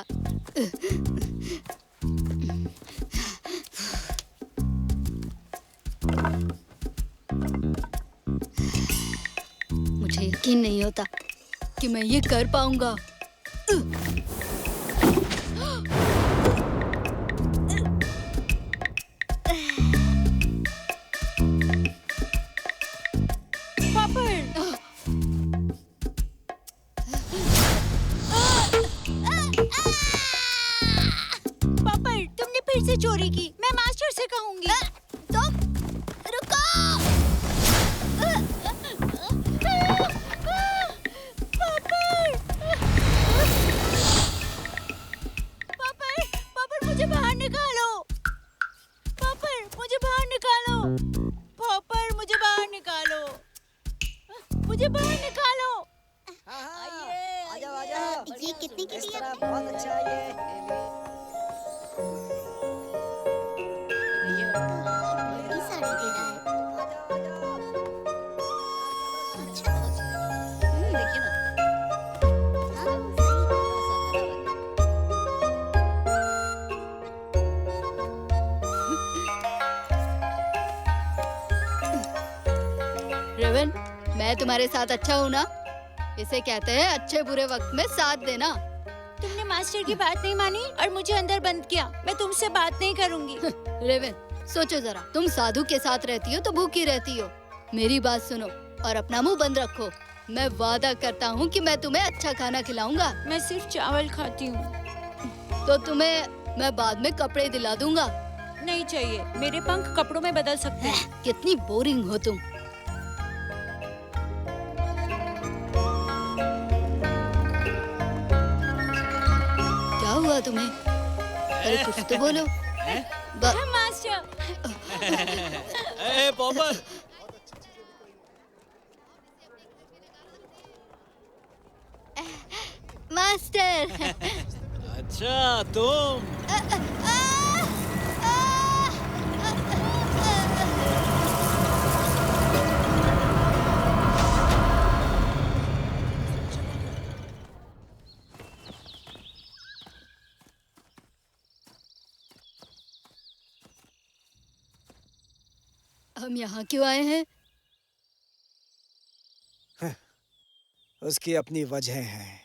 मुझे यकीन नहीं होता कि मैं ये कर पाऊंगा। पॉपट तुमने फिर से चोरी की। मैं मास्टर से कहूंगी। तुम रुको। पॉपट मुझे बाहर निकालो। पॉपट मुझे बाहर निकालो। पॉपट मुझे बाहर निकालो। मुझे बाहर निकालो। ये कितने की दी है? बहुत अच्छा है ये। बड़ी साड़ी दे रहा है। अच्छा देखिए ना। हाँ, रेवन, मैं तुम्हारे साथ अच्छा हूँ ना? इसे कहते हैं अच्छे बुरे वक्त में साथ देना। तुमने मास्टर की बात नहीं मानी और मुझे अंदर बंद किया। मैं तुमसे बात नहीं करूंगी। रेवन, सोचो जरा, तुम साधु के साथ रहती हो तो भूखी रहती हो। मेरी बात सुनो और अपना मुंह बंद रखो। मैं वादा करता हूँ कि मैं तुम्हें अच्छा खाना खिलाऊंगा। मैं सिर्फ चावल खाती हूँ। तो तुम्हें मैं बाद में कपड़े दिला दूंगा। नहीं चाहिए, मेरे पंख कपड़ों में बदल सकते हैं। कितनी बोरिंग हो तुम। क्या हुआ तुम्हें? अरे कुछ तो बोलो। मास्टर ए पॉपर, मास्टर। अच्छा तुम। हम यहाँ क्यों आए हैं? उसकी अपनी वजह है।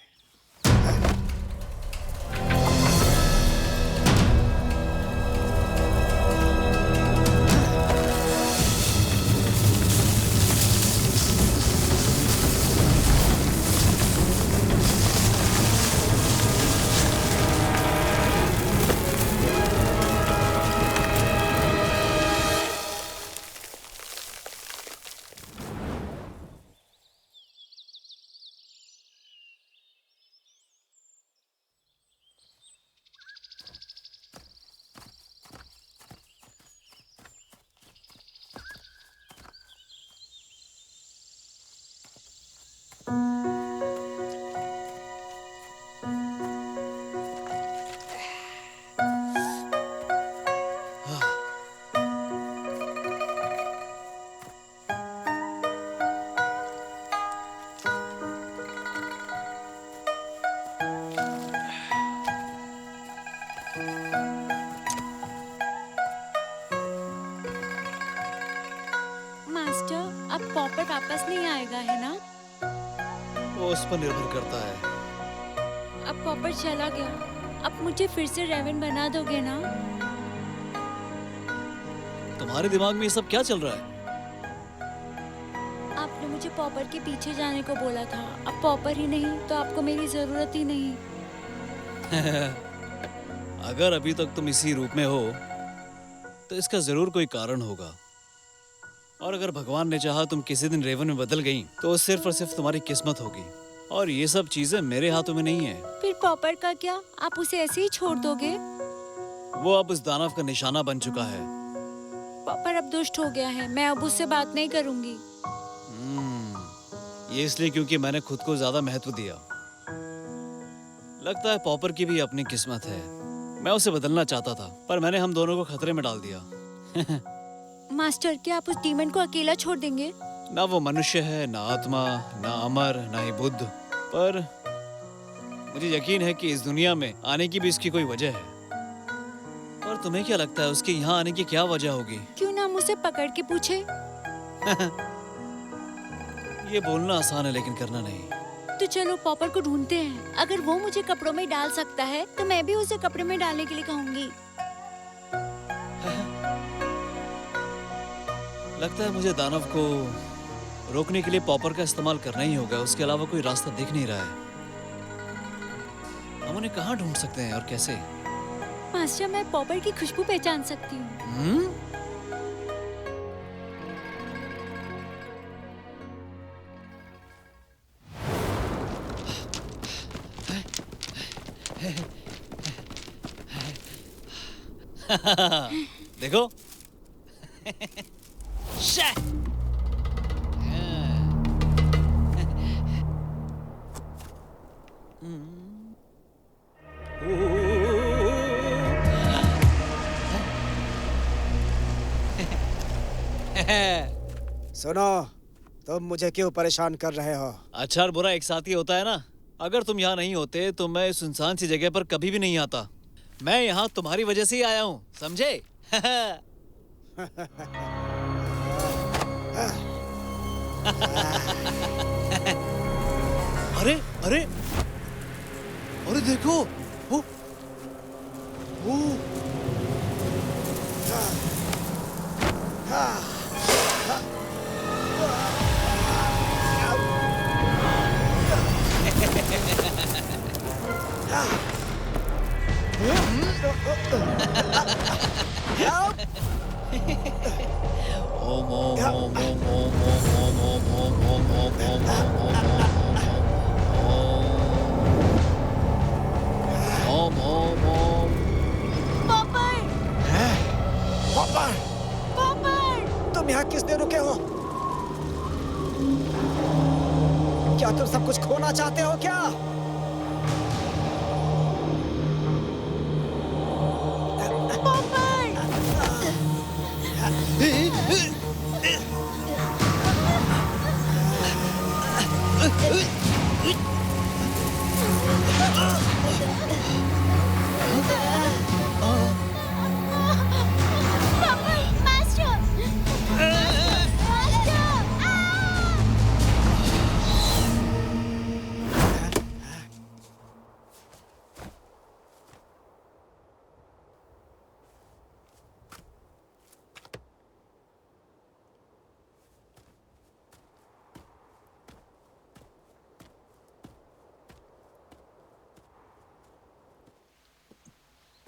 अब पॉपर वापस नहीं आएगा है ना? वो उस पर निर्भर करता है। अब पॉपर चला गया, अब मुझे फिर से रेवन बना दोगे ना? तुम्हारे दिमाग में ये सब क्या चल रहा है? आपने मुझे पॉपर के पीछे जाने को बोला था। अब पॉपर ही नहीं तो आपको मेरी जरूरत ही नहीं। अगर अभी तक तुम इसी रूप में हो तो इसका जरूर कोई कारण होगा। और अगर भगवान ने चाहा तुम किसी दिन रेवन में बदल गई तो सिर्फ और सिर्फ तुम्हारी किस्मत होगी। और ये सब चीजें मेरे हाथों में नहीं है। फिर पॉपर का क्या? आप उसे ऐसे ही छोड़ दोगे? वो अब उस दानव का निशाना बन चुका है। पॉपर अब दुष्ट हो गया है, मैं अब उससे बात नहीं करूंगी। ये इसलिए क्योंकि मैंने खुद को ज्यादा महत्व दिया। लगता है पॉपर की भी अपनी किस्मत है। मैं उसे बदलना चाहता था पर मैंने हम दोनों को खतरे में डाल दिया। मास्टर, क्या आप उस डीमन को अकेला छोड़ देंगे? ना वो मनुष्य है, ना आत्मा, ना अमर, ना ही बुद्ध। पर मुझे यकीन है कि इस दुनिया में आने की भी इसकी कोई वजह है। और तुम्हें क्या लगता है उसके यहाँ आने की क्या वजह होगी? क्यों ना हम उसे पकड़ के पूछे? ये बोलना आसान है लेकिन करना नहीं। तो चलो पॉपर को ढूंढते हैं। अगर वो मुझे कपड़ों में डाल सकता है तो मैं भी उसे कपड़े में डालने के लिए कहूंगी। लगता है मुझे दानव को रोकने के लिए पॉपर का इस्तेमाल करना ही होगा। उसके अलावा कोई रास्ता दिख नहीं रहा है। हम उन्हें कहाँ ढूंढ सकते हैं और कैसे? मास्टर, मैं पॉपर की खुशबू पहचान सकती हूँ। देखो। शे! सुनो, तुम मुझे क्यों परेशान कर रहे हो? अच्छा और बुरा एक साथ ही होता है ना। अगर तुम यहाँ नहीं होते तो मैं इस सुनसान सी जगह पर कभी भी नहीं आता। मैं यहाँ तुम्हारी वजह से ही आया हूँ, समझे? अरे अरे अरे देखो वो Om Om Om Om Om Om Om Om Om Om Om Om Om. Popper! Popper! Popper! तुम यहाँ किस लिए रुके हो? क्या तुम सब कुछ खोना चाहते हो क्या?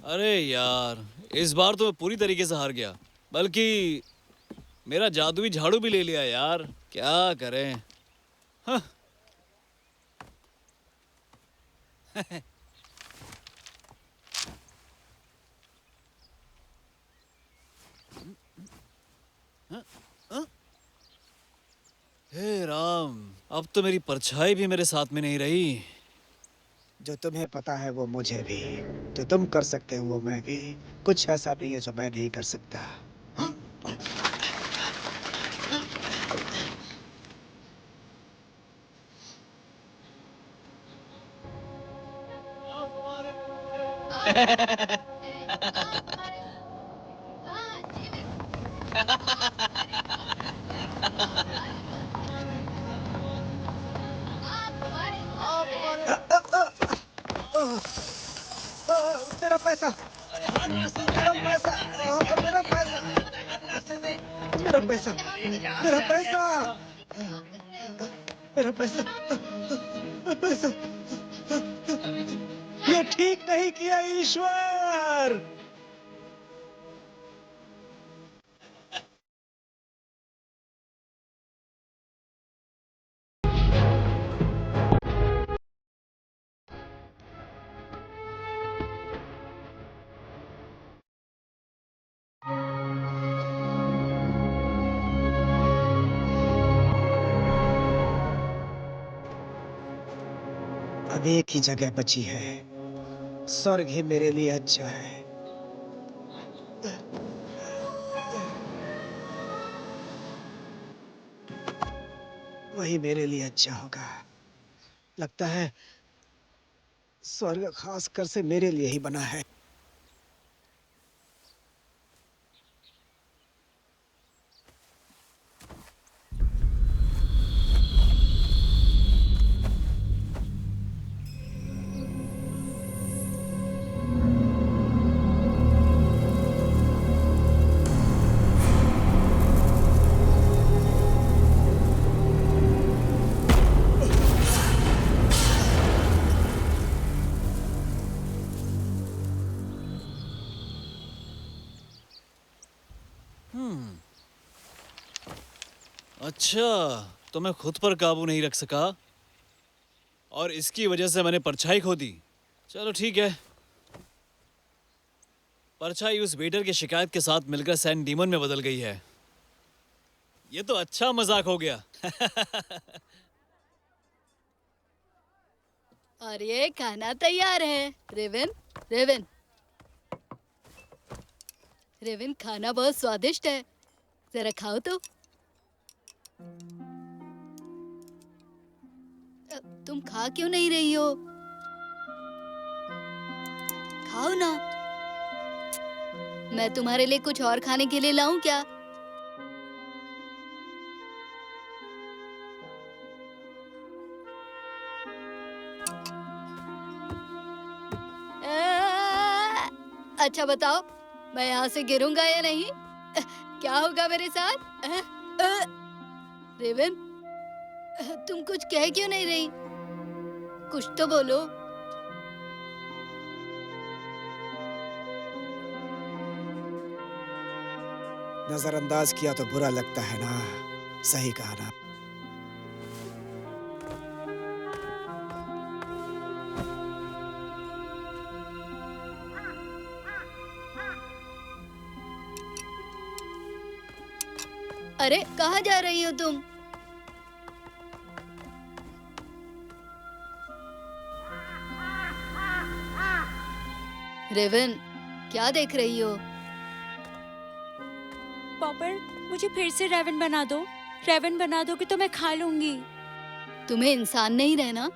अरे यार, इस बार तो मैं पूरी तरीके से हार गया। बल्कि मेरा जादुई झाड़ू भी ले लिया यार। क्या करें? हाँ। हे राम, अब तो मेरी परछाई भी मेरे साथ में नहीं रही। जो तुम्हें पता है वो मुझे भी। जो तुम कर सकते हो वो मैं भी। कुछ ऐसा नहीं है जो मैं नहीं कर सकता। मेरा पैसा, मेरा पैसा, मेरा पैसा, मेरा पैसा, मेरा पैसा, मेरा पैसा, पैसा। ये ठीक नहीं किया ईश्वर। अब एक ही जगह बची है। स्वर्ग ही मेरे लिए अच्छा है। वही मेरे लिए अच्छा होगा। लगता है स्वर्ग खास कर से मेरे लिए ही बना है। अच्छा, तो मैं खुद पर काबू नहीं रख सका और इसकी वजह से मैंने परछाई खो दी। चलो ठीक है, परछाई उस वेटर की शिकायत के साथ मिलकर सैंड डीमन में बदल गई है। ये तो अच्छा मजाक हो गया। और ये खाना तैयार है। रेवन, रेवन, रेवन, खाना बहुत स्वादिष्ट है। जरा खाओ तो। तुम खा क्यों नहीं रही हो? खाओ ना। मैं तुम्हारे लिए कुछ और खाने के लिए लाऊं क्या? अच्छा बताओ, मैं यहाँ से गिरूंगा या नहीं? क्या होगा मेरे साथ? रेवन, तुम कुछ कह क्यों नहीं रही? कुछ तो बोलो। नजरअंदाज किया तो बुरा लगता है ना। सही कहा ना। अरे कहाँ जा रही हो तुम? रेवन, क्या देख रही हो? पॉपर, मुझे फिर से रेवन बना दो। रेवन बना दोगे तो मैं खा लूंगी। तुम्हें इंसान नहीं रहना?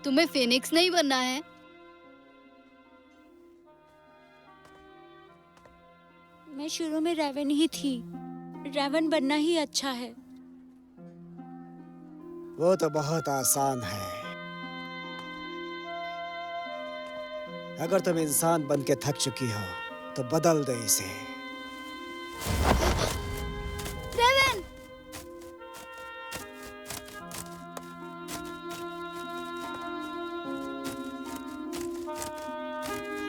तुम्हें फिनिक्स नहीं बनना है? मैं शुरू में रेवन ही थी। रेवन बनना ही अच्छा है। वो तो बहुत आसान है। अगर तुम इंसान बन के थक चुकी हो तो बदल दे इसे। रेवन!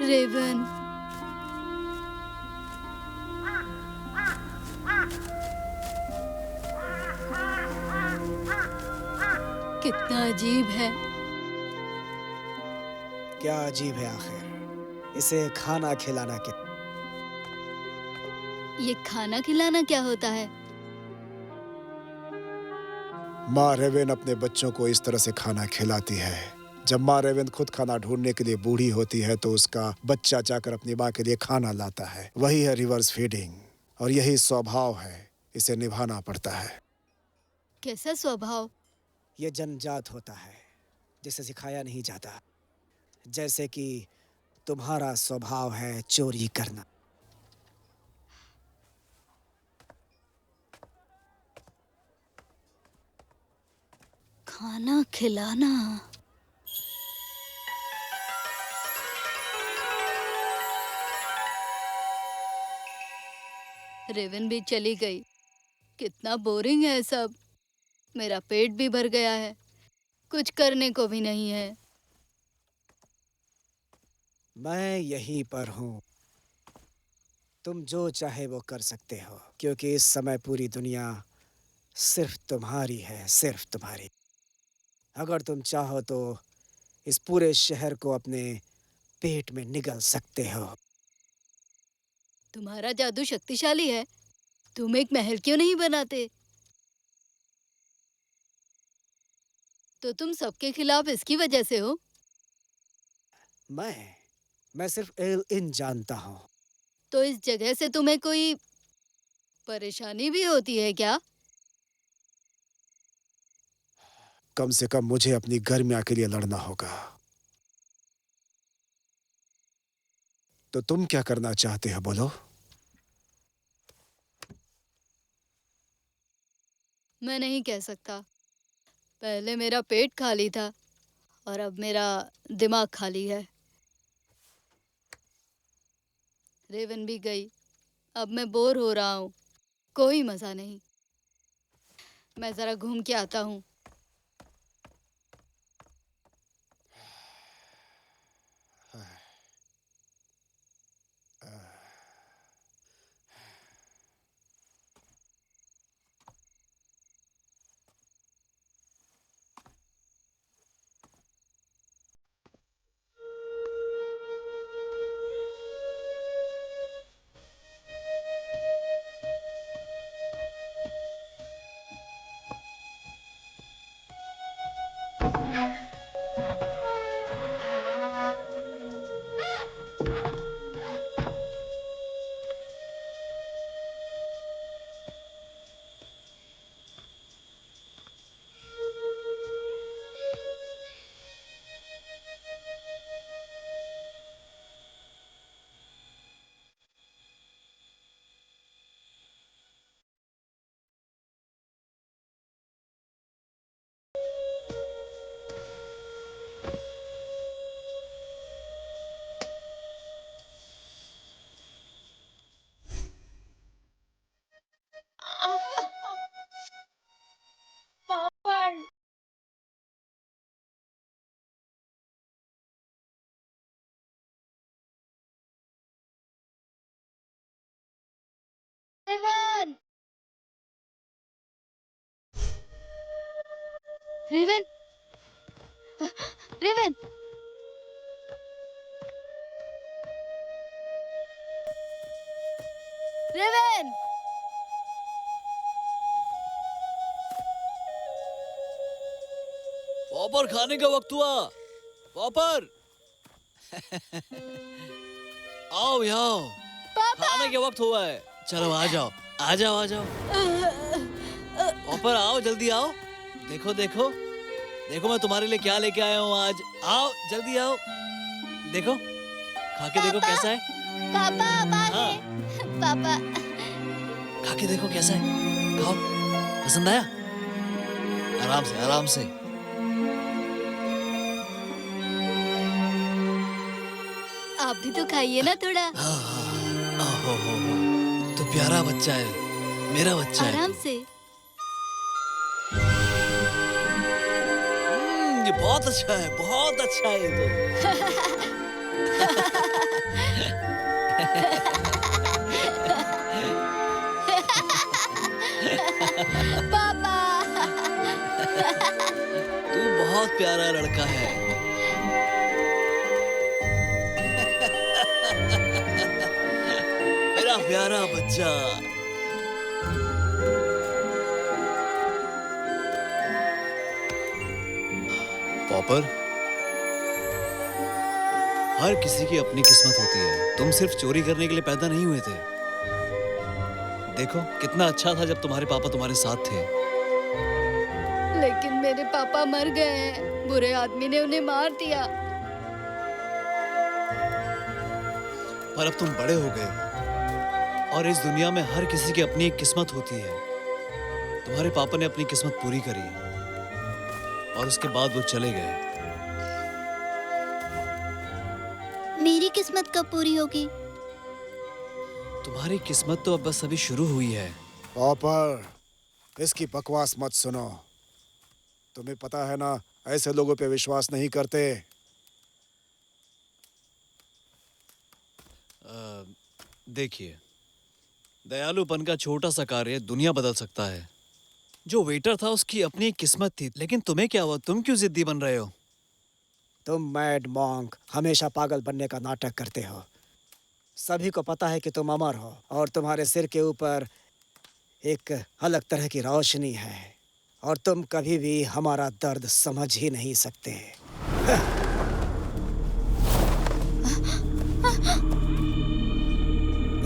रेवन, कितना अजीब है। क्या अजीब है आखिर? इसे खाना खिलाना क्या? ये खाना खिलाना क्या होता है? माँ रेवेन अपने बच्चों को इस तरह से खाना खिलाती है। जब माँ रेवेन खुद खाना ढूंढने के लिए बूढ़ी होती है तो उसका बच्चा जाकर अपनी माँ के लिए खाना लाता है। वही है रिवर्स फीडिंग, और यही स्वभाव है। इसे निभाना पड़ता है। कैसा स्वभाव? ये जन्मजात होता है जिसे सिखाया नहीं जाता। जैसे कि तुम्हारा स्वभाव है चोरी करना। खाना खिलाना। रेवन भी चली गई। कितना बोरिंग है सब। मेरा पेट भी भर गया है, कुछ करने को भी नहीं है। मैं यहीं पर हूँ। तुम जो चाहे वो कर सकते हो, क्योंकि इस समय पूरी दुनिया सिर्फ तुम्हारी है, सिर्फ तुम्हारी। अगर तुम चाहो तो इस पूरे शहर को अपने पेट में निगल सकते हो। तुम्हारा जादू शक्तिशाली है। तुम एक महल क्यों नहीं बनाते? तो तुम सबके खिलाफ इसकी वजह से हो? मैं सिर्फ एल इन जानता हूँ। तो इस जगह से तुम्हें कोई परेशानी भी होती है क्या? कम से कम मुझे अपनी गर्मिया के लिए लड़ना होगा। तो तुम क्या करना चाहते हो, बोलो? मैं नहीं कह सकता। पहले मेरा पेट खाली था और अब मेरा दिमाग खाली है। रेवन भी गई। अब मैं बोर हो रहा हूँ। कोई मजा नहीं। मैं जरा घूम के आता हूँ। रेवन! रेवन! रेवन! रेवन! पॉपर खाने का वक्त हुआ। पॉपर आओ यहाँ। खाने के वक्त हुआ है। चलो आ जाओ, आ जाओ, आ जाओ। पॉपर आओ, जल्दी आओ। देखो देखो देखो मैं तुम्हारे लिए क्या लेके आया हूँ आज। आओ जल्दी आओ। देखो खा के देखो कैसा है। पापा बाय। हाँ पापा खा के देखो कैसा है। खाओ, पसंद आया? आराम से आराम से। आप भी तो खाइए ना थोड़ा। हाँ हाँ हो तो प्यारा बच्चा है, मेरा बच्चा है। आराम से। ये बहुत अच्छा है, बहुत अच्छा है ये तो। पापा तू बहुत प्यारा लड़का है। मेरा प्यारा बच्चा। पॉपर, हर किसी की अपनी किस्मत होती है। तुम सिर्फ चोरी करने के लिए पैदा नहीं हुए थे। देखो कितना अच्छा था जब तुम्हारे पापा तुम्हारे साथ थे। लेकिन मेरे पापा मर गए हैं। बुरे आदमी ने उन्हें मार दिया। पर अब तुम बड़े हो गए और इस दुनिया में हर किसी की अपनी एक किस्मत होती है। तुम्हारे पापा ने अपनी किस्मत पूरी करी और उसके बाद वो चले गए। मेरी किस्मत कब पूरी होगी? तुम्हारी किस्मत तो अब बस अभी शुरू हुई है। पॉपर, इसकी बकवास मत सुनो। तुम्हें पता है ना, ऐसे लोगों पे विश्वास नहीं करते। देखिए, दयालुपन का छोटा सा कार्य दुनिया बदल सकता है। जो वेटर था उसकी अपनी एक किस्मत थी, लेकिन तुम्हें क्या हुआ? तुम क्यों जिद्दी बन रहे हो? तुम मैड मॉन्क हमेशा पागल बनने का नाटक करते हो। सभी को पता है कि तुम अमर हो और तुम्हारे सिर के ऊपर एक अलग तरह की रोशनी है और तुम कभी भी हमारा दर्द समझ ही नहीं सकते।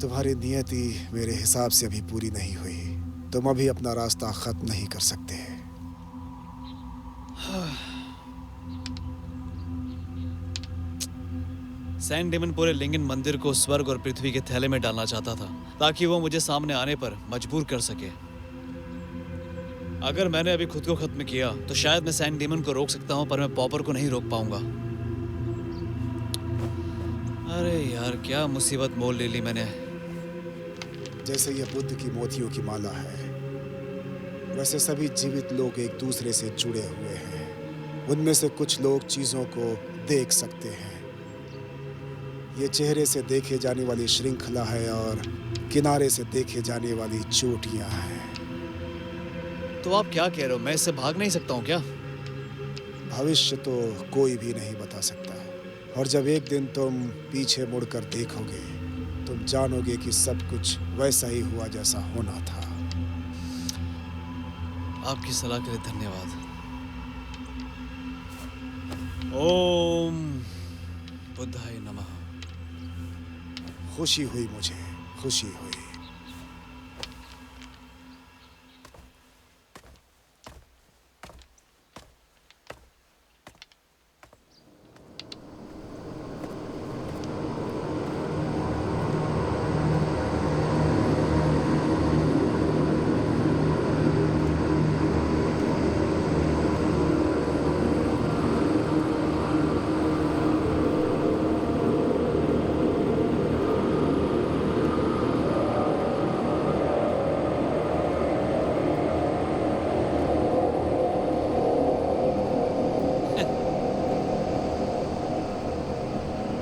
तुम्हारी नियति मेरे हिसाब से अभी पूरी नहीं हुई। तुम अभी अपना रास्ता खत्म नहीं कर सकते। सैंड डेमन पूरे लिंगन मंदिर को स्वर्ग और पृथ्वी के थैले में डालना चाहता था ताकि वो मुझे सामने आने पर मजबूर कर सके। अगर मैंने अभी खुद को खत्म किया तो शायद मैं सैंड डेमन को रोक सकता हूं, पर मैं पॉपर को नहीं रोक पाऊंगा। अरे यार, क्या मुसीबत मोल ले ली मैंने। जैसे ये बुद्ध की मोतियों की माला है, वैसे सभी जीवित लोग एक दूसरे से जुड़े हुए हैं। उनमें से कुछ लोग चीजों को देख सकते हैं। ये चेहरे से देखे जाने वाली श्रृंखला है और किनारे से देखे जाने वाली चोटियां हैं। तो आप क्या कह रहे हो? मैं इससे भाग नहीं सकता हूँ क्या? भविष्य तो कोई भी नहीं बता सकता, और जब एक दिन तुम पीछे मुड़कर देखोगे, तुम जानोगे कि सब कुछ वैसा ही हुआ जैसा होना था। आपकी सलाह के लिए धन्यवाद। ओम बुद्धाय नमः। खुशी हुई, मुझे खुशी हुई।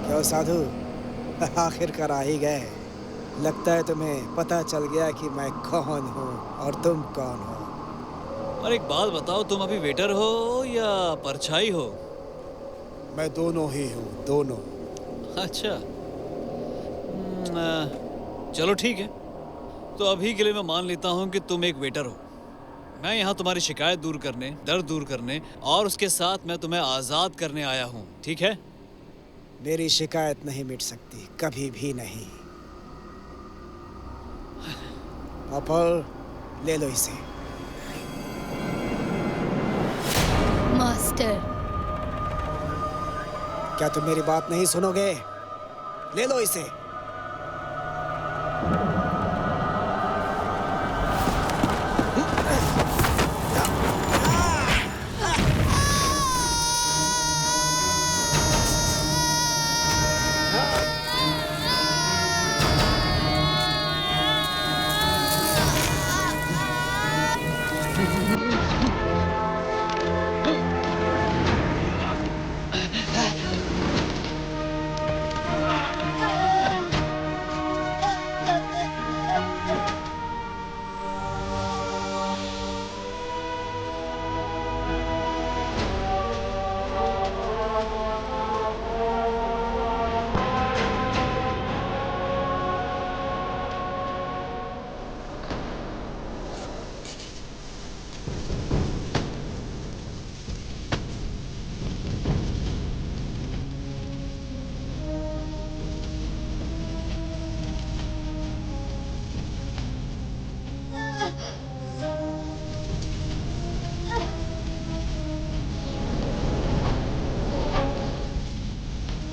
क्यों साधु, आखिरकार आ ही गए। लगता है तुम्हें पता चल गया कि मैं कौन हूँ और तुम कौन हो। और एक बात बताओ, तुम अभी वेटर हो या परछाई हो? मैं दोनों ही हूँ, दोनों। अच्छा, चलो ठीक है। तो अभी के लिए मैं मान लेता हूँ कि तुम एक वेटर हो। मैं यहाँ तुम्हारी शिकायत दूर करने, दर्द दूर करने और उसके साथ मैं तुम्हें आज़ाद करने आया हूँ, ठीक है? मेरी शिकायत नहीं मिट सकती, कभी भी नहीं। पॉपर, ले लो इसे। मास्टर, क्या तुम मेरी बात नहीं सुनोगे? ले लो इसे।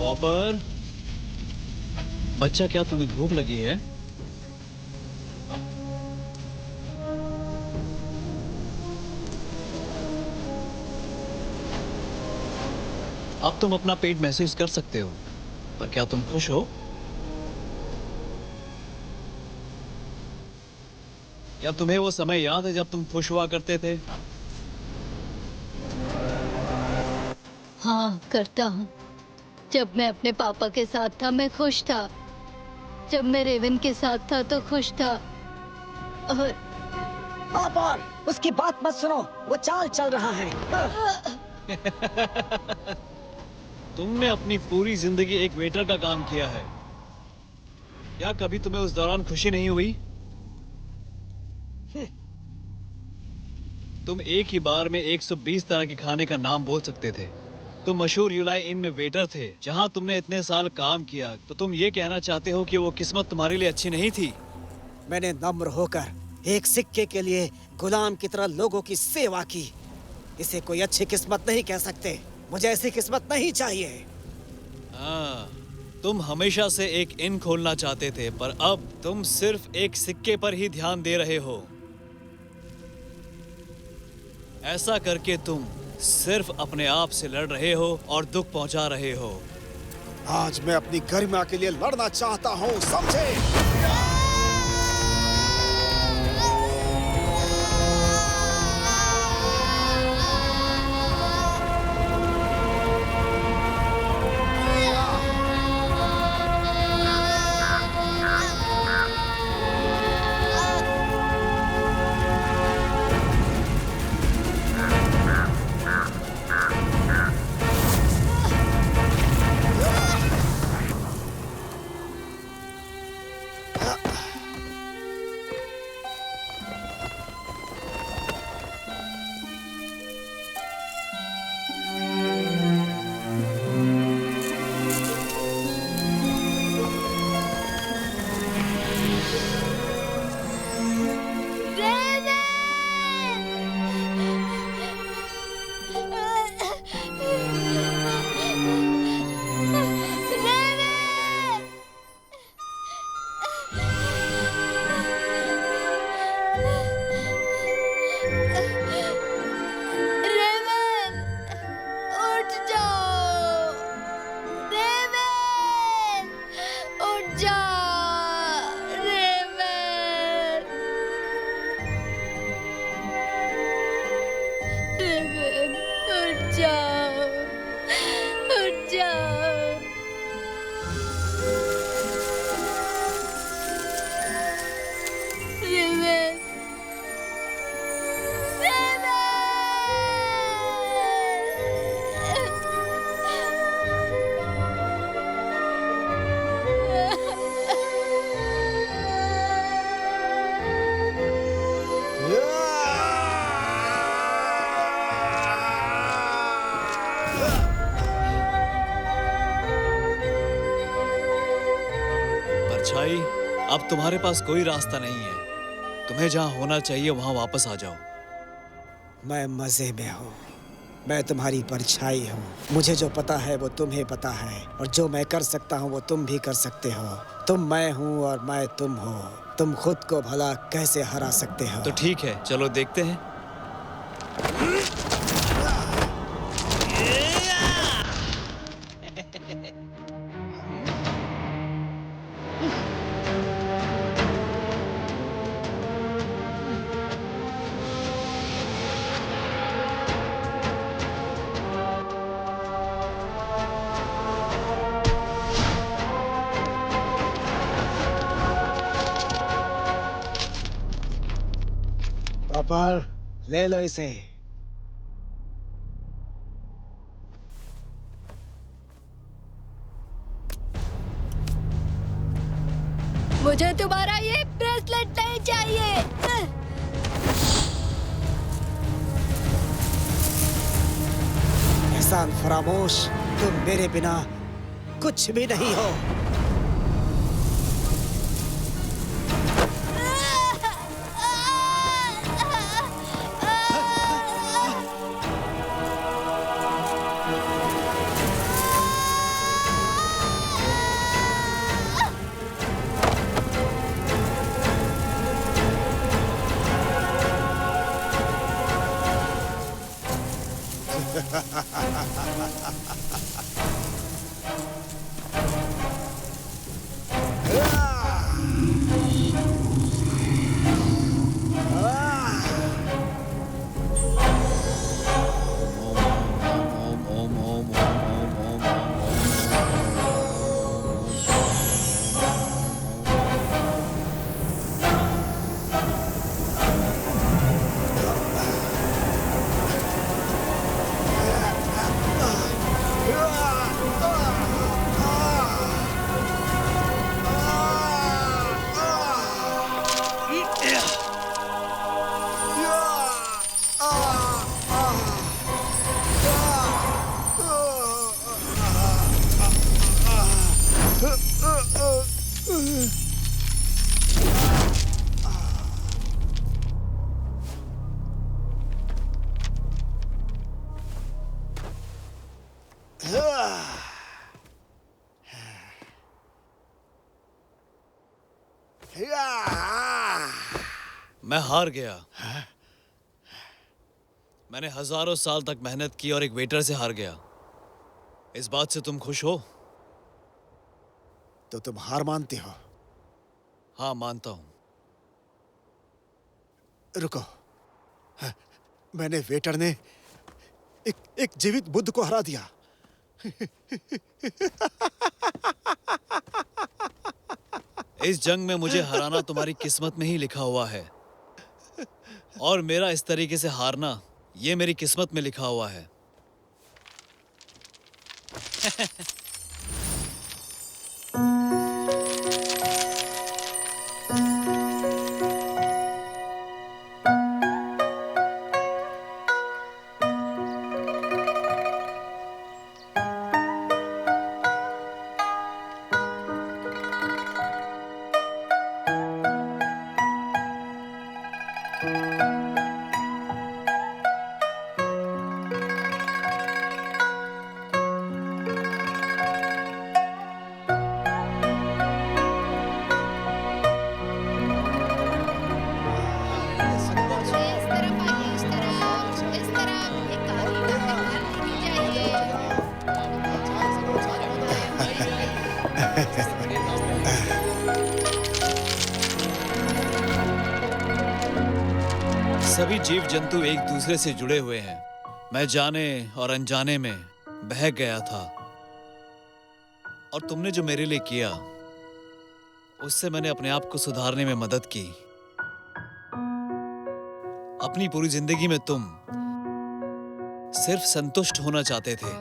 पॉपर, बच्चा, क्या तुम्हें भूख लगी है? अब तुम अपना पेट महसूस कर सकते हो, पर क्या तुम खुश हो? क्या तुम्हें वो समय याद है जब तुम खुश हुआ करते थे? हाँ करता हूँ। जब मैं अपने पापा के साथ था मैं खुश था। जब मैं रेवन के साथ था तो खुश था। और पॉपर, उसकी बात मत सुनो, वो चाल चल रहा है। तुमने अपनी पूरी जिंदगी एक वेटर का काम किया है। क्या कभी तुम्हें उस दौरान खुशी नहीं हुई? तुम एक ही बार में 120 तरह के खाने का नाम बोल सकते थे, तुम मशहूर यूलाई इन में वेटर थे, जहाँ तुमने इतने साल काम किया। तो तुम ये कहना चाहते हो कि वो किस्मत तुम्हारे लिए अच्छी नहीं थी? मैंने नम्र होकर एक सिक्के के लिए गुलाम की तरह लोगों की सेवा की। इसे कोई अच्छी किस्मत नहीं कह सकते। मुझे ऐसी किस्मत नहीं चाहिए। हाँ, तुम हमेशा से एक इन खोलना चाहते थे, पर अब तुम सिर्फ एक सिक्के पर ही ध्यान दे रहे हो। ऐसा करके तुम सिर्फ अपने आप से लड़ रहे हो और दुख पहुंचा रहे हो। आज मैं अपनी गरिमा के लिए लड़ना चाहता हूँ, समझे? परछाई, अब तुम्हारे पास कोई रास्ता नहीं है। तुम्हें जहाँ होना चाहिए वहाँ वापस आ जाओ। मैं मजे में हूँ। मैं तुम्हारी परछाई हूँ। मुझे जो पता है वो तुम्हें पता है, और जो मैं कर सकता हूँ वो तुम भी कर सकते हो। तुम मैं हूँ और मैं तुम हो। तुम खुद को भला कैसे हरा सकते हो? तो ठीक है, चलो देखते हैं। पापा, ले लो इसे। मुझे तुम्हारा ये ब्रेसलेट नहीं चाहिए। एहसान फरामोश, तुम मेरे बिना कुछ भी नहीं हो। मैं हार गया। मैंने हजारों साल तक मेहनत की और एक वेटर से हार गया। इस बात से तुम खुश हो? तो तुम हार मानते हो? हाँ, मानता हूं। रुको, मैंने वेटर ने एक जीवित बुद्ध को हरा दिया। इस जंग में मुझे हराना तुम्हारी किस्मत में ही लिखा हुआ है, और मेरा इस तरीके से हारना ये मेरी किस्मत में लिखा हुआ है। इस तरफ आइए, इस तरफ ये काली बाहर लेनी चाहिए। सभी जीव जंतु एक दूसरे से जुड़े हुए हैं। मैं जाने और अनजाने में बह गया था, और तुमने जो मेरे लिए किया उससे मैंने अपने आप को सुधारने में मदद की। अपनी पूरी जिंदगी में तुम सिर्फ संतुष्ट होना चाहते थे।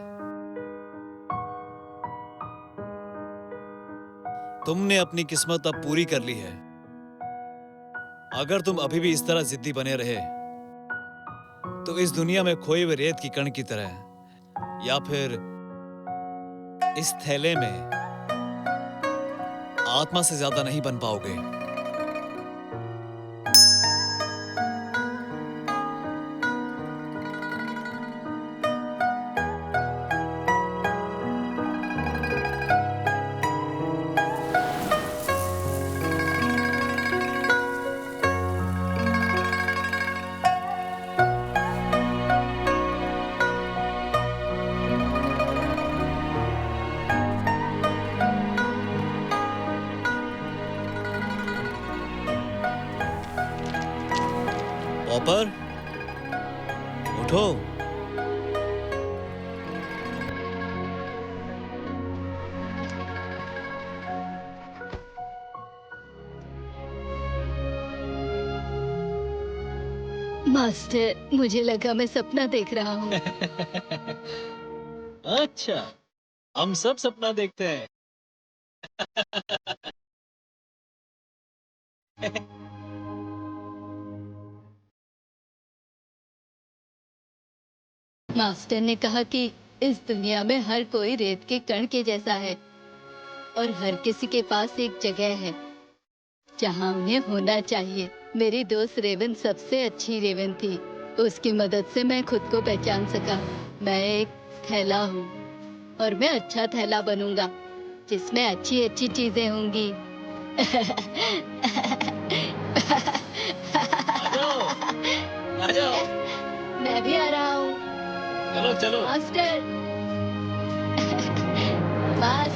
तुमने अपनी किस्मत अब पूरी कर ली है। अगर तुम अभी भी इस तरह जिद्दी बने रहे तो इस दुनिया में खोए हुए रेत की कण की तरह, या फिर इस थैले में आत्मा से ज्यादा नहीं बन पाओगे। पॉपर, उठो। मास्टर, मुझे लगा मैं सपना देख रहा हूँ। अच्छा, हम सब सपना देखते हैं। मास्टर ने कहा कि इस दुनिया में हर कोई रेत के कण के जैसा है, और हर किसी के पास एक जगह है जहाँ उन्हें होना चाहिए। मेरी दोस्त रेवन सबसे अच्छी रेवन थी। उसकी मदद से मैं खुद को पहचान सका। मैं एक थैला हूँ, और मैं अच्छा थैला बनूंगा जिसमें अच्छी अच्छी चीजें होंगी। आ जाओ। मैं भी आ रहा हूँ। चलो चलो। Master, master.